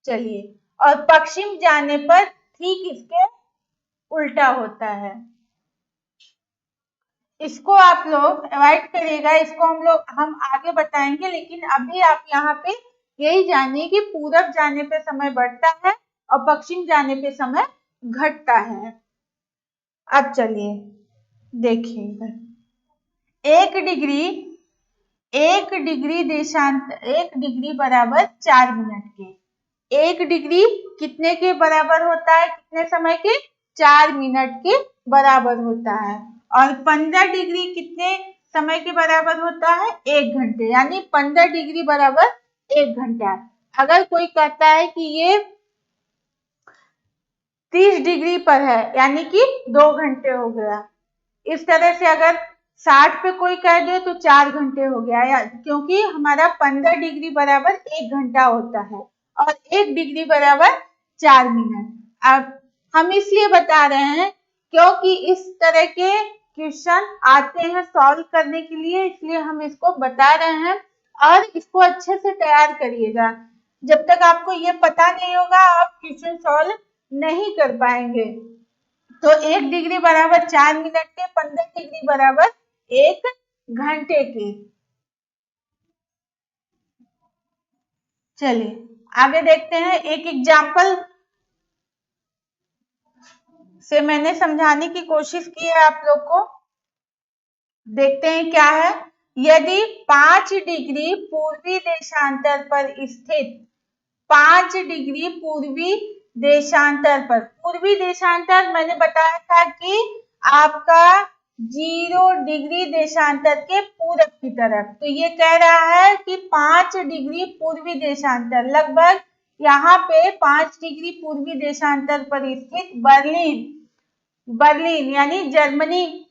Speaker 1: चलिए, और पश्चिम जाने पर ठीक इसके उल्टा होता है। इसको आप लोग अवॉइड करिएगा, इसको हम आगे बताएंगे, लेकिन अभी आप यहाँ पे यही जानिए कि पूरब जाने पे समय बढ़ता है और पश्चिम जाने पे समय घटता है। अब चलिए देखिए, 1 डिग्री बराबर 4 मिनट के। 1 डिग्री कितने के बराबर होता है, कितने समय के, 4 मिनट के बराबर होता है। और 15 डिग्री कितने समय के बराबर होता है, 1 घंटे, यानी 15 डिग्री बराबर 1 घंटा। अगर कोई कहता है कि ये 30 डिग्री पर है, यानी कि 2 घंटे हो गया। इस तरह से अगर 60 पे कोई कह दे तो 4 घंटे हो गया, या क्योंकि हमारा 15 डिग्री बराबर 1 घंटा होता है और 1 डिग्री बराबर 4 मिनट। अब हम इसलिए बता रहे हैं क्योंकि इस तरह के क्वेश्चन आते हैं सॉल्व करने के लिए, इसलिए हम इसको बता रहे हैं। और इसको अच्छे से तैयार करिएगा, जब तक आपको ये पता नहीं होगा आप क्वेश्चन सॉल्व नहीं कर पाएंगे। तो 1 डिग्री बराबर 4 मिनट के, 15 डिग्री बराबर 1 घंटे के। चलिए आगे देखते हैं। एक एग्जाम्पल से मैंने समझाने की कोशिश की है आप लोग को, देखते हैं क्या है। यदि 5 डिग्री पूर्वी देशांतर पर स्थित, 5 डिग्री पूर्वी देशांतर पर, पूर्वी देशांतर मैंने बताया था कि आपका 0 डिग्री देशांतर के पूरब की तरफ। तो ये कह रहा है कि 5 डिग्री पूर्वी देशांतर, लगभग यहाँ पे 5 डिग्री पूर्वी देशांतर पर स्थित बर्लिन यानी जर्मनी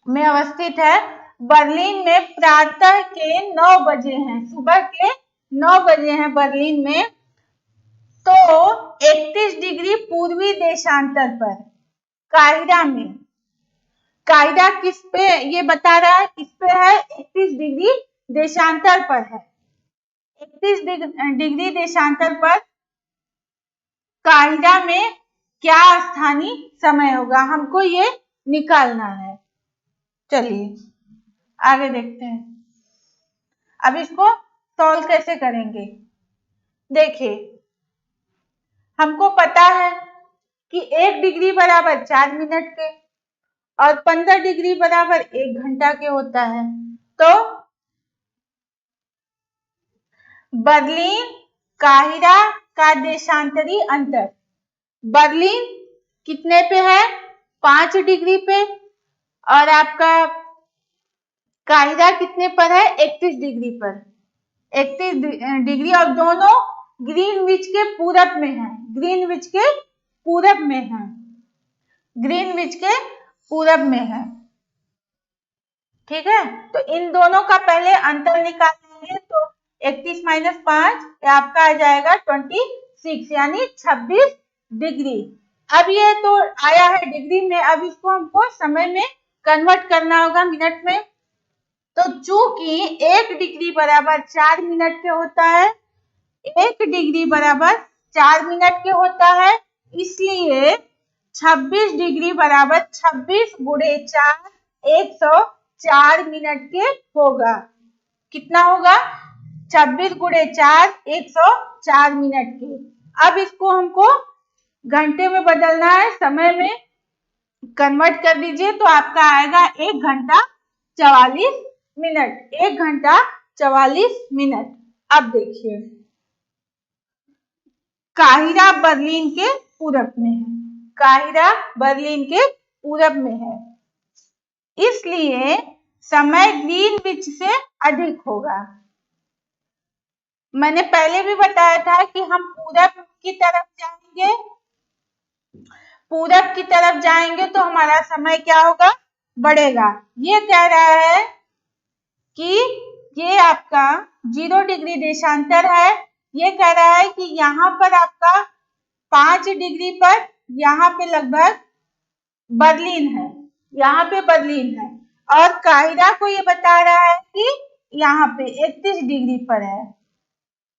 Speaker 1: में अवस्थित है। बर्लिन में प्रातः के 9 बजे हैं, सुबह के 9 बजे हैं बर्लिन में। तो 31 डिग्री पूर्वी देशांतर पर काहिरा में, काहिरा किस पे ये बता रहा है, किस पे है, 31 डिग्री देशांतर पर है। 31 डिग्री देशांतर पर काहिरा में क्या स्थानीय समय होगा, हमको ये निकालना है। चलिए आगे देखते हैं। अब इसको सॉल्व कैसे करेंगे, देखिए हमको पता है कि 1 डिग्री बराबर 4 मिनट के और 15 डिग्री बराबर 1 घंटा के होता है। तो बर्लिन काहिरा का देशांतरी अंतर, बर्लिन कितने पे है, 5 डिग्री पे, और आपका काहिरा कितने पर है, 31 डिग्री पर, 31 डिग्री, और दोनों ग्रीनविच के पूरब में है, ग्रीनविच के पूरब में है, ग्रीनविच के पूरब में है। ठीक है, तो इन दोनों का पहले अंतर निकालेंगे। तो 31 - 5 आपका आ जाएगा 26, यानी 26 डिग्री। अब ये तो आया है डिग्री में, अब इसको हमको समय में कन्वर्ट करना होगा मिनट में। तो चूंकि 1 डिग्री बराबर 4 मिनट के होता है, 1 डिग्री बराबर 4 मिनट के होता है, इसलिए 26 डिग्री बराबर 26 गुणे 4 104 मिनट के होगा। कितना होगा? 26 गुणे 4 104 मिनट के। अब इसको हमको घंटे में बदलना है, समय में कन्वर्ट कर दीजिए तो आपका आएगा 1 घंटा 44 मिनट। 1 घंटा 44 मिनट। अब देखिए, काहिरा बर्लिन के पूरब में है, काहिरा बर्लिन के पूरब में है, इसलिए समय ग्रीनविच से अधिक होगा। मैंने पहले भी बताया था कि हम पूरब की तरफ जाएंगे, पूरब की तरफ जाएंगे तो हमारा समय क्या होगा? बढ़ेगा। ये कह रहा है कि ये आपका 0 डिग्री देशांतर है। ये कह रहा है कि यहाँ पर आपका 5 डिग्री पर यहाँ पे लगभग बर्लिन है, यहाँ पे बर्लिन है, और काहिरा को ये बता रहा है कि यहाँ पे 31 डिग्री पर है।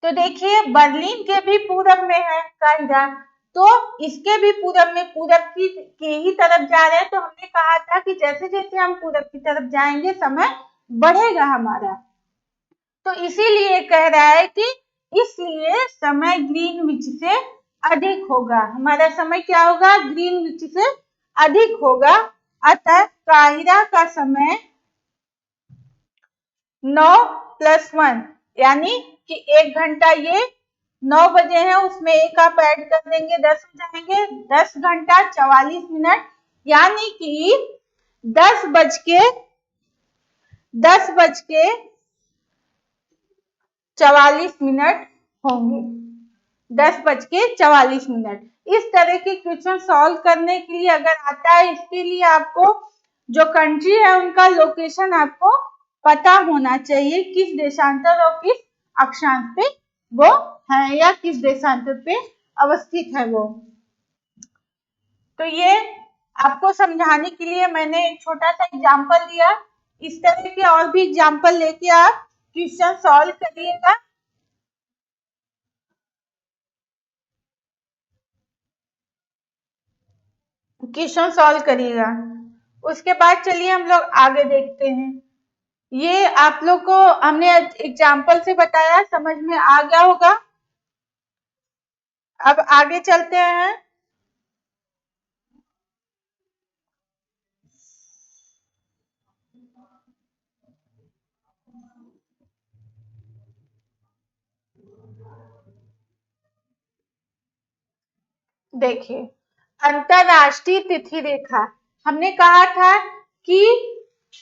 Speaker 1: तो देखिए बर्लिन के भी पूरब में है काहिरा, तो इसके भी पूरब में, पूरब के ही तरफ जा रहे हैं। तो हमने कहा था कि जैसे जैसे हम पूरब की तरफ जाएंगे समय बढ़ेगा हमारा। तो इसीलिए कह रहा है कि इसलिए समय ग्रीनविच से अधिक होगा, हमारा समय क्या होगा? ग्रीनविच से अधिक होगा। अतः काहिरा का समय 9 + 1 यानी कि 1 घंटा, ये 9 बजे है उसमें 1 आप ऐड कर देंगे 10 हो जाएंगे, 10 घंटा 44 मिनट, यानी कि 10 बज के 44 मिनट होंगे, 10 बज के 44 मिनट। इस तरह के क्वेश्चन सॉल्व करने के लिए अगर आता है, इसके लिए आपको जो कंट्री है उनका लोकेशन आपको पता होना चाहिए, किस देशांतर और किस अक्षांश पे वो है या किस देशांतर पे अवस्थित है वो। तो ये आपको समझाने के लिए मैंने एक छोटा सा एग्जाम्पल दिया। इस तरह के और भी एग्जाम्पल लेके आप क्वेश्चन सॉल्व करिएगा। क्वेश्चन सॉल्व करिएगा। उसके बाद चलिए हम लोग आगे देखते हैं। ये आप लोग को हमने एग्जाम्पल से बताया, समझ में आ गया होगा। अब आगे चलते हैं। देखिए अंतरराष्ट्रीय तिथि रेखा, हमने कहा था कि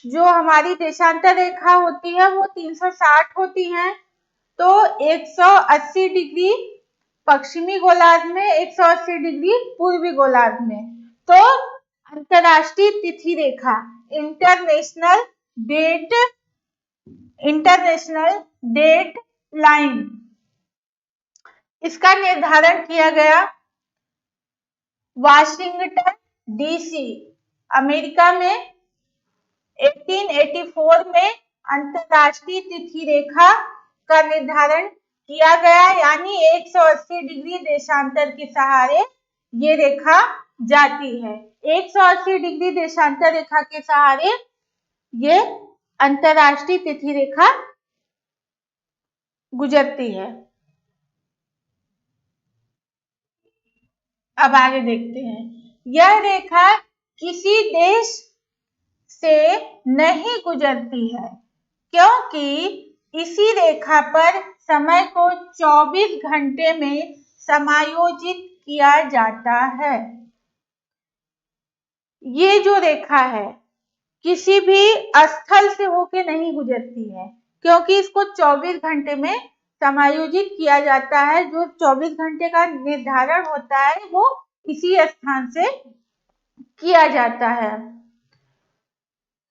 Speaker 1: जो हमारी देशांतर रेखा होती है वो 360 होती है। तो 180 डिग्री पश्चिमी गोलार्ध में, 180 डिग्री पूर्वी गोलार्ध में। तो अंतरराष्ट्रीय तिथि रेखा, इंटरनेशनल डेट लाइन, इसका निर्धारण किया गया वाशिंगटन डीसी अमेरिका में 1884 में। अंतरराष्ट्रीय तिथि रेखा का निर्धारण किया गया, यानी 180 डिग्री देशांतर के सहारे ये रेखा जाती है। 180 डिग्री देशांतर रेखा के सहारे ये अंतरराष्ट्रीय तिथि रेखा गुजरती है। अब आगे देखते हैं। यह रेखा किसी देश से नहीं गुजरती है, क्योंकि इसी रेखा पर समय को 24 घंटे में समायोजित किया जाता है। ये जो रेखा है किसी भी स्थल से होके नहीं गुजरती है, क्योंकि इसको 24 घंटे में समायोजित किया जाता है। जो 24 घंटे का निर्धारण होता है वो इसी स्थान से किया जाता है।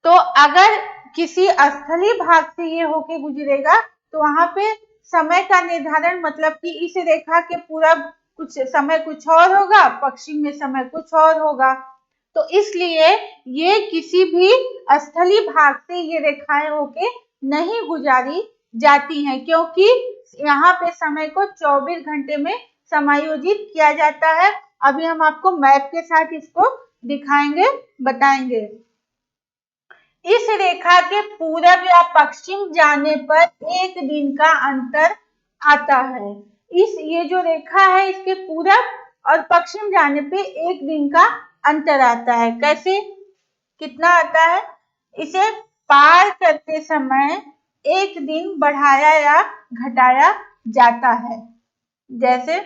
Speaker 1: तो अगर किसी स्थलीय भाग से ये होके गुजरेगा तो वहां पे समय का निर्धारण, मतलब कि इस रेखा के पूरब कुछ समय कुछ और होगा, पश्चिम में समय कुछ और होगा। तो इसलिए ये किसी भी स्थलीय भाग से ये रेखाएं होके नहीं गुजारी जाती हैं, क्योंकि यहाँ पे समय को 24 घंटे में समायोजित किया जाता है। अभी हम आपको मैप के साथ इसको दिखाएंगे, बताएंगे। इस रेखा के पूरब या पश्चिम जाने पर एक दिन का अंतर आता है। ये जो रेखा है इसके पूरब और पश्चिम जाने पे एक दिन का अंतर आता है। कैसे, कितना आता है? इसे पार करते समय एक दिन बढ़ाया या घटाया जाता है। जैसे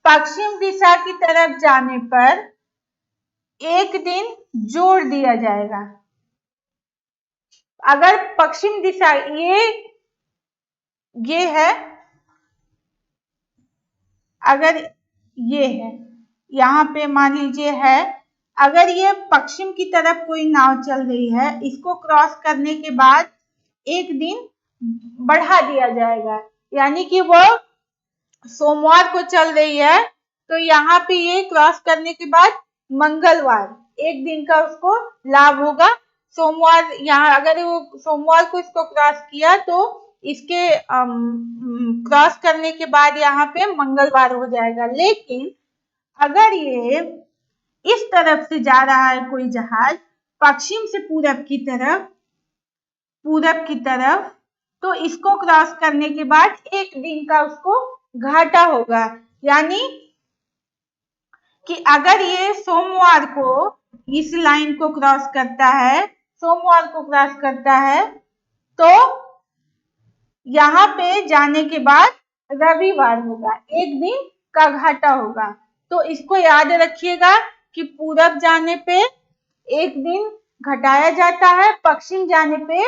Speaker 1: पश्चिम दिशा की तरफ जाने पर एक दिन जोड़ दिया जाएगा। अगर पश्चिम दिशा ये है, अगर ये है, यहाँ पे मान लीजिए है, अगर ये पश्चिम की तरफ कोई नाव चल रही है, इसको क्रॉस करने के बाद एक दिन बढ़ा दिया जाएगा, यानी कि वो सोमवार को चल रही है तो यहाँ पे ये क्रॉस करने के बाद मंगलवार एक दिन का उसको लाभ होगा। सोमवार यहाँ अगर वो सोमवार को इसको क्रॉस किया तो इसके क्रॉस करने के बाद यहाँ पे मंगलवार हो जाएगा। लेकिन अगर ये इस तरफ से जा रहा है कोई जहाज पश्चिम से पूरब की तरफ, तो इसको क्रॉस करने के बाद एक दिन का उसको घाटा होगा। यानी कि अगर ये सोमवार को इस लाइन को क्रॉस करता है, सोमवार को क्रॉस करता है, तो यहाँ पे जाने के बाद रविवार होगा, एक दिन का घाटा होगा। तो इसको याद रखिएगा कि पूरब जाने पे एक दिन घटाया जाता है, पश्चिम जाने पे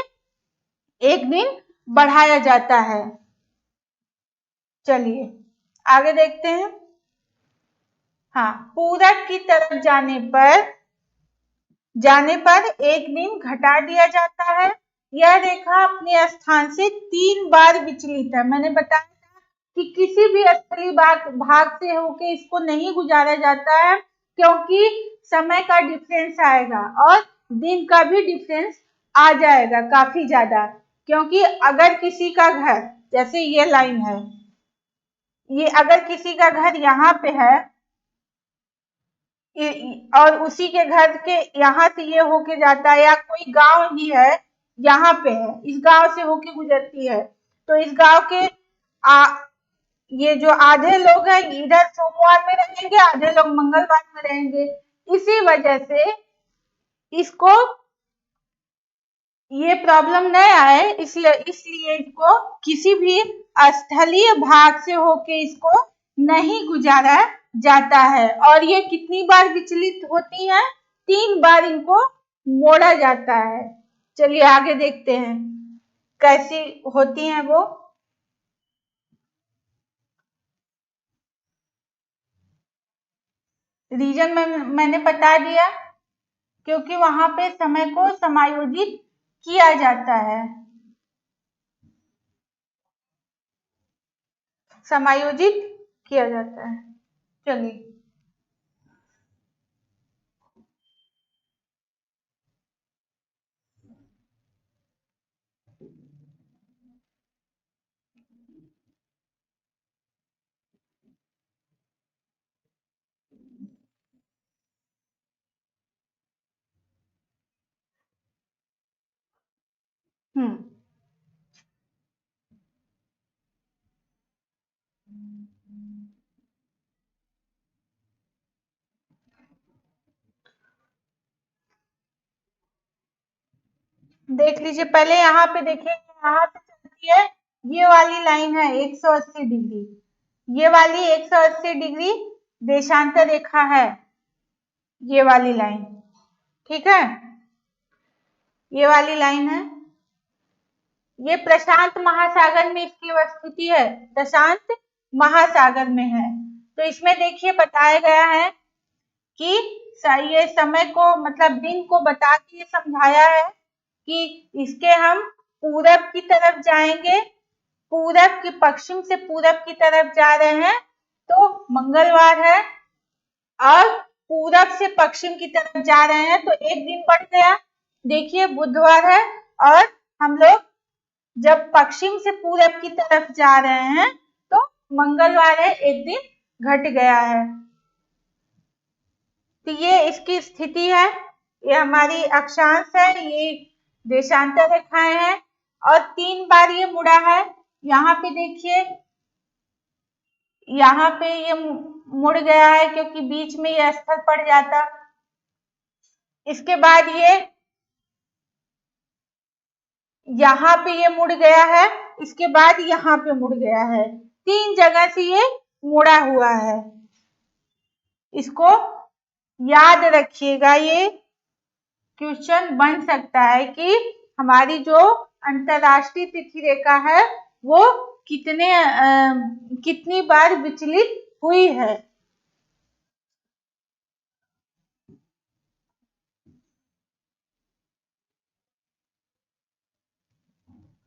Speaker 1: एक दिन बढ़ाया जाता है। चलिए आगे देखते हैं। हाँ, पूरब की तरफ जाने पर एक दिन घटा दिया जाता है। यह रेखा अपने स्थान से 3 बार विचलित है। मैंने बताया था कि किसी भी स्थलीय भाग से होके इसको नहीं गुजारा जाता है, क्योंकि समय का डिफरेंस आएगा और दिन का भी डिफरेंस आ जाएगा काफी ज्यादा। क्योंकि अगर किसी का घर, जैसे ये लाइन है, ये अगर किसी का घर यहाँ पे है और उसी के घर के यहाँ से ये होके जाता है, या कोई गांव ही है यहाँ पे है, इस गांव से होके गुजरती है, तो इस गांव के ये जो आधे लोग हैं इधर सोमवार में रहेंगे, आधे लोग मंगलवार में रहेंगे। इसी वजह से इसको ये प्रॉब्लम नहीं आए, इसलिए इसको किसी भी स्थलीय भाग से होके इसको नहीं गुजारा जाता है। और ये कितनी बार विचलित होती है? 3 बार इनको मोड़ा जाता है। चलिए आगे देखते हैं कैसी होती हैं वो। रीजन मैंने बता दिया, क्योंकि वहां पे समय को समायोजित किया जाता है, समायोजित किया जाता है। चलिए देख लीजिए, पहले यहाँ पे देखिए, यहाँ पे चलती है ये वाली लाइन है 180 डिग्री, ये वाली 180 डिग्री देशांतर रेखा है, ये वाली लाइन, ठीक है, ये वाली लाइन है। ये प्रशांत महासागर में इसकी स्थिति है, प्रशांत महासागर में है। तो इसमें देखिए बताया गया है कि ये समय को मतलब दिन को बता के समझाया है कि इसके हम पूरब की तरफ जाएंगे, पूरब की पश्चिम से पूरब की तरफ जा रहे हैं, तो मंगलवार है और पूरब से पश्चिम की तरफ जा रहे हैं तो एक दिन बढ़ गया। देखिए बुधवार है और हम लोग जब पश्चिम से पूरब की तरफ जा रहे हैं तो मंगलवार है, एक दिन घट गया है। तो ये इसकी स्थिति है, ये हमारी अक्षांश है, ये देशांतर रेखाएं हैं और 3 बार ये मुड़ा है। यहाँ पे देखिए, यहाँ पे ये मुड़ गया है क्योंकि बीच में ये स्थल पड़ जाता। इसके बाद ये यहाँ पे ये मुड़ गया है, इसके बाद यहाँ पे मुड़ गया है। 3 जगह से ये मुड़ा हुआ है, इसको याद रखिएगा। ये क्वेश्चन बन सकता है कि हमारी जो अंतरराष्ट्रीय तिथि रेखा है वो कितनी बार विचलित हुई है।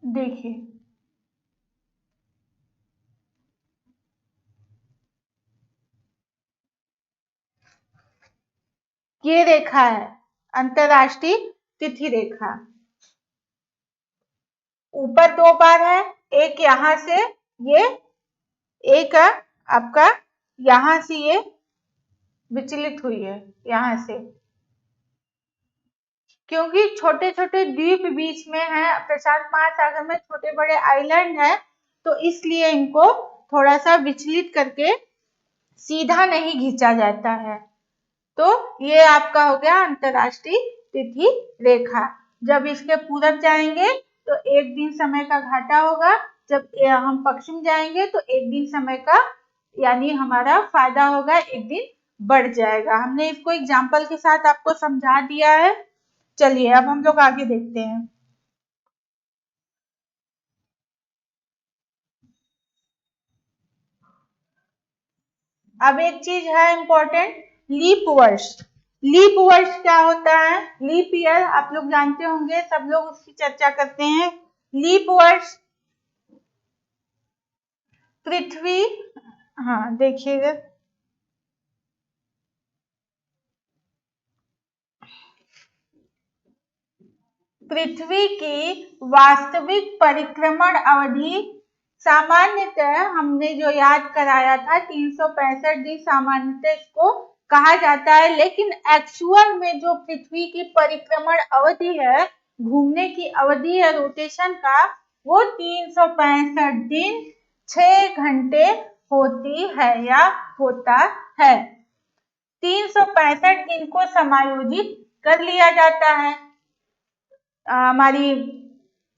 Speaker 1: देखिए ये रेखा है अंतरराष्ट्रीय तिथि रेखा, ऊपर 2 बार है, एक यहाँ से ये, एक आपका यहाँ से ये विचलित हुई है, यहाँ से, क्योंकि छोटे छोटे द्वीप बीच में है, प्रशांत महासागर में छोटे बड़े आइलैंड है, तो इसलिए इनको थोड़ा सा विचलित करके सीधा नहीं खींचा जाता है। तो ये आपका हो गया अंतरराष्ट्रीय तिथि रेखा। जब इसके पूरब जाएंगे तो एक दिन समय का घाटा होगा, जब हम पश्चिम जाएंगे तो एक दिन समय का यानी हमारा फायदा होगा, एक दिन बढ़ जाएगा। हमने इसको एग्जाम्पल के साथ आपको समझा दिया है। चलिए अब हम लोग आगे देखते हैं। अब एक चीज है इम्पोर्टेंट, लीप वर्ष। लीप वर्ष क्या होता है? लीप ईयर आप लोग जानते होंगे, सब लोग उसकी चर्चा करते हैं। लीप वर्ष पृथ्वी, हाँ देखिएगा, पृथ्वी की वास्तविक परिक्रमण अवधि सामान्यतः हमने जो याद कराया था 365 दिन, सामान्यतः इसको कहा जाता है, लेकिन एक्चुअल में जो पृथ्वी की परिक्रमण अवधि है, घूमने की अवधि है रोटेशन का, वो 365 दिन 6 घंटे होती है या होता है। 365 दिन को समायोजित कर लिया जाता है। हमारी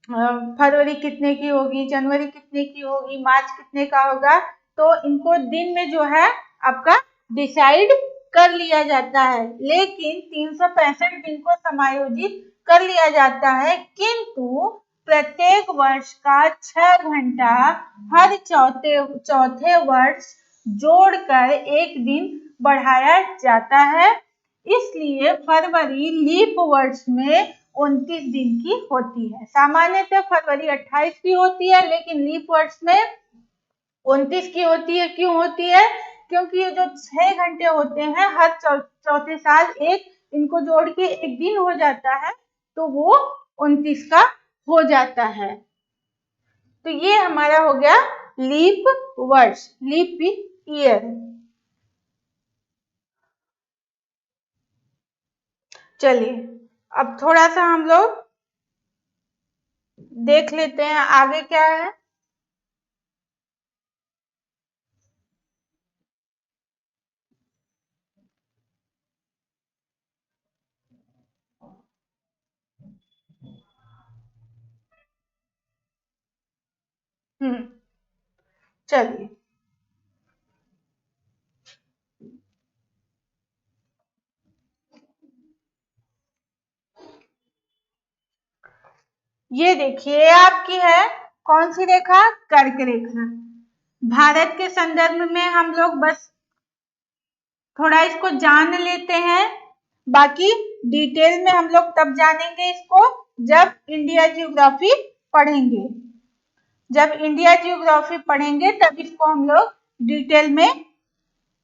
Speaker 1: फरवरी कितने की होगी, जनवरी कितने की होगी, मार्च कितने का होगा, तो इनको दिन में जो है आपका डिसाइड कर लिया जाता है। लेकिन 365 दिन को समायोजित कर लिया जाता है, किंतु प्रत्येक वर्ष का 6 घंटा हर चौथे वर्ष जोड़कर एक दिन बढ़ाया जाता है। इसलिए फरवरी लीप वर्ष में 29 दिन की होती है। सामान्यतः फरवरी 28 की होती है, लेकिन लीप वर्ष में 29 की होती है। क्यों होती है? क्योंकि ये जो 6 घंटे होते हैं हर चौथे साल एक, इनको जोड़ के एक दिन हो जाता है, तो वो 29 का हो जाता है। तो ये हमारा हो गया लीप वर्ष, लीप ईयर। चलिए अब थोड़ा सा हम लोग देख लेते हैं आगे क्या है। चलिए ये देखिए आपकी है कौन सी रेखा? कर्क रेखा। भारत के संदर्भ में हम लोग बस थोड़ा इसको जान लेते हैं, बाकी डिटेल में हम लोग तब जानेंगे इसको जब इंडिया जियोग्राफी पढ़ेंगे। जब इंडिया जियोग्राफी पढ़ेंगे तब इसको हम लोग डिटेल में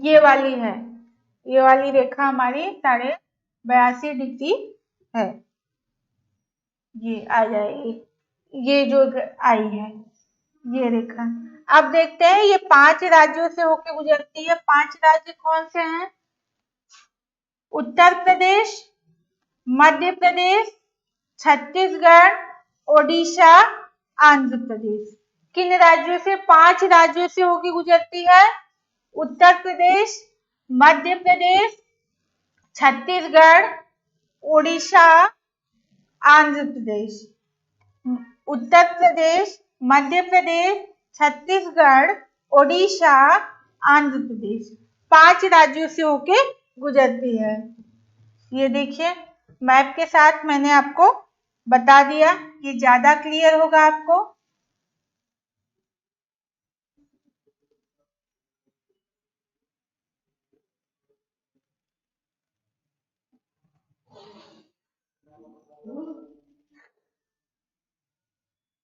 Speaker 1: ये वाली है, ये वाली रेखा हमारी 82.5 डिग्री है, ये आ जाएगी, ये जो आई है ये रेखा। अब देखते हैं ये 5 राज्यों से होकर गुजरती है। 5 राज्य कौन से हैं? उत्तर प्रदेश, मध्य प्रदेश, छत्तीसगढ़, ओडिशा, आंध्र प्रदेश। किन राज्यों से? 5 राज्यों से होकर गुजरती है। उत्तर प्रदेश, मध्य प्रदेश, छत्तीसगढ़, ओडिशा, आंध्र प्रदेश। उत्तर प्रदेश, मध्य प्रदेश, छत्तीसगढ़, ओडिशा, आंध्र प्रदेश, 5 राज्यों से होके गुजरती है। ये देखिए मैप के साथ मैंने आपको बता दिया, ये ज्यादा क्लियर होगा आपको।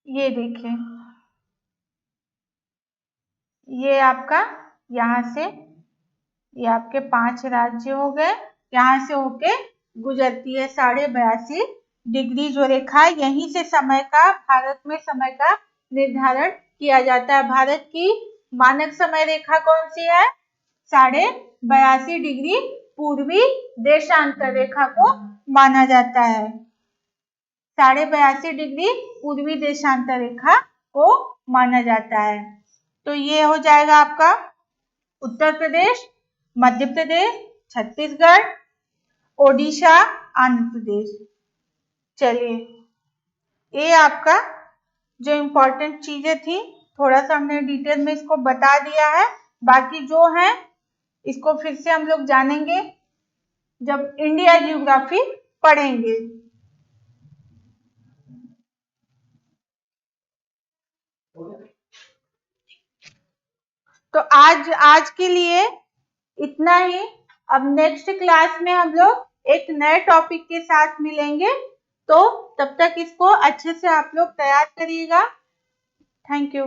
Speaker 1: ये देखिए, ये आपका यहाँ से, ये आपके 5 राज्य हो गए, यहाँ से होके गुजरती है 82.5 डिग्री जो रेखा, यहीं से समय का, भारत में समय का निर्धारण किया जाता है। भारत की मानक समय रेखा कौन सी है? 82.5 डिग्री पूर्वी देशांतर रेखा को माना जाता है। 82.5 डिग्री पूर्वी देशांतर रेखा को माना जाता है। तो ये हो जाएगा आपका उत्तर प्रदेश, मध्य प्रदेश, छत्तीसगढ़, ओडिशा, आंध्र प्रदेश। चलिए, ये आपका जो इम्पोर्टेंट चीजें थी थोड़ा सा हमने डिटेल में इसको बता दिया है। बाकी जो है इसको फिर से हम लोग जानेंगे जब इंडिया ज्योग्राफी पढ़ेंगे। तो आज के लिए इतना ही। अब नेक्स्ट क्लास में हम लोग एक नए टॉपिक के साथ मिलेंगे, तो तब तक इसको अच्छे से आप लोग तैयार करिएगा। Thank you.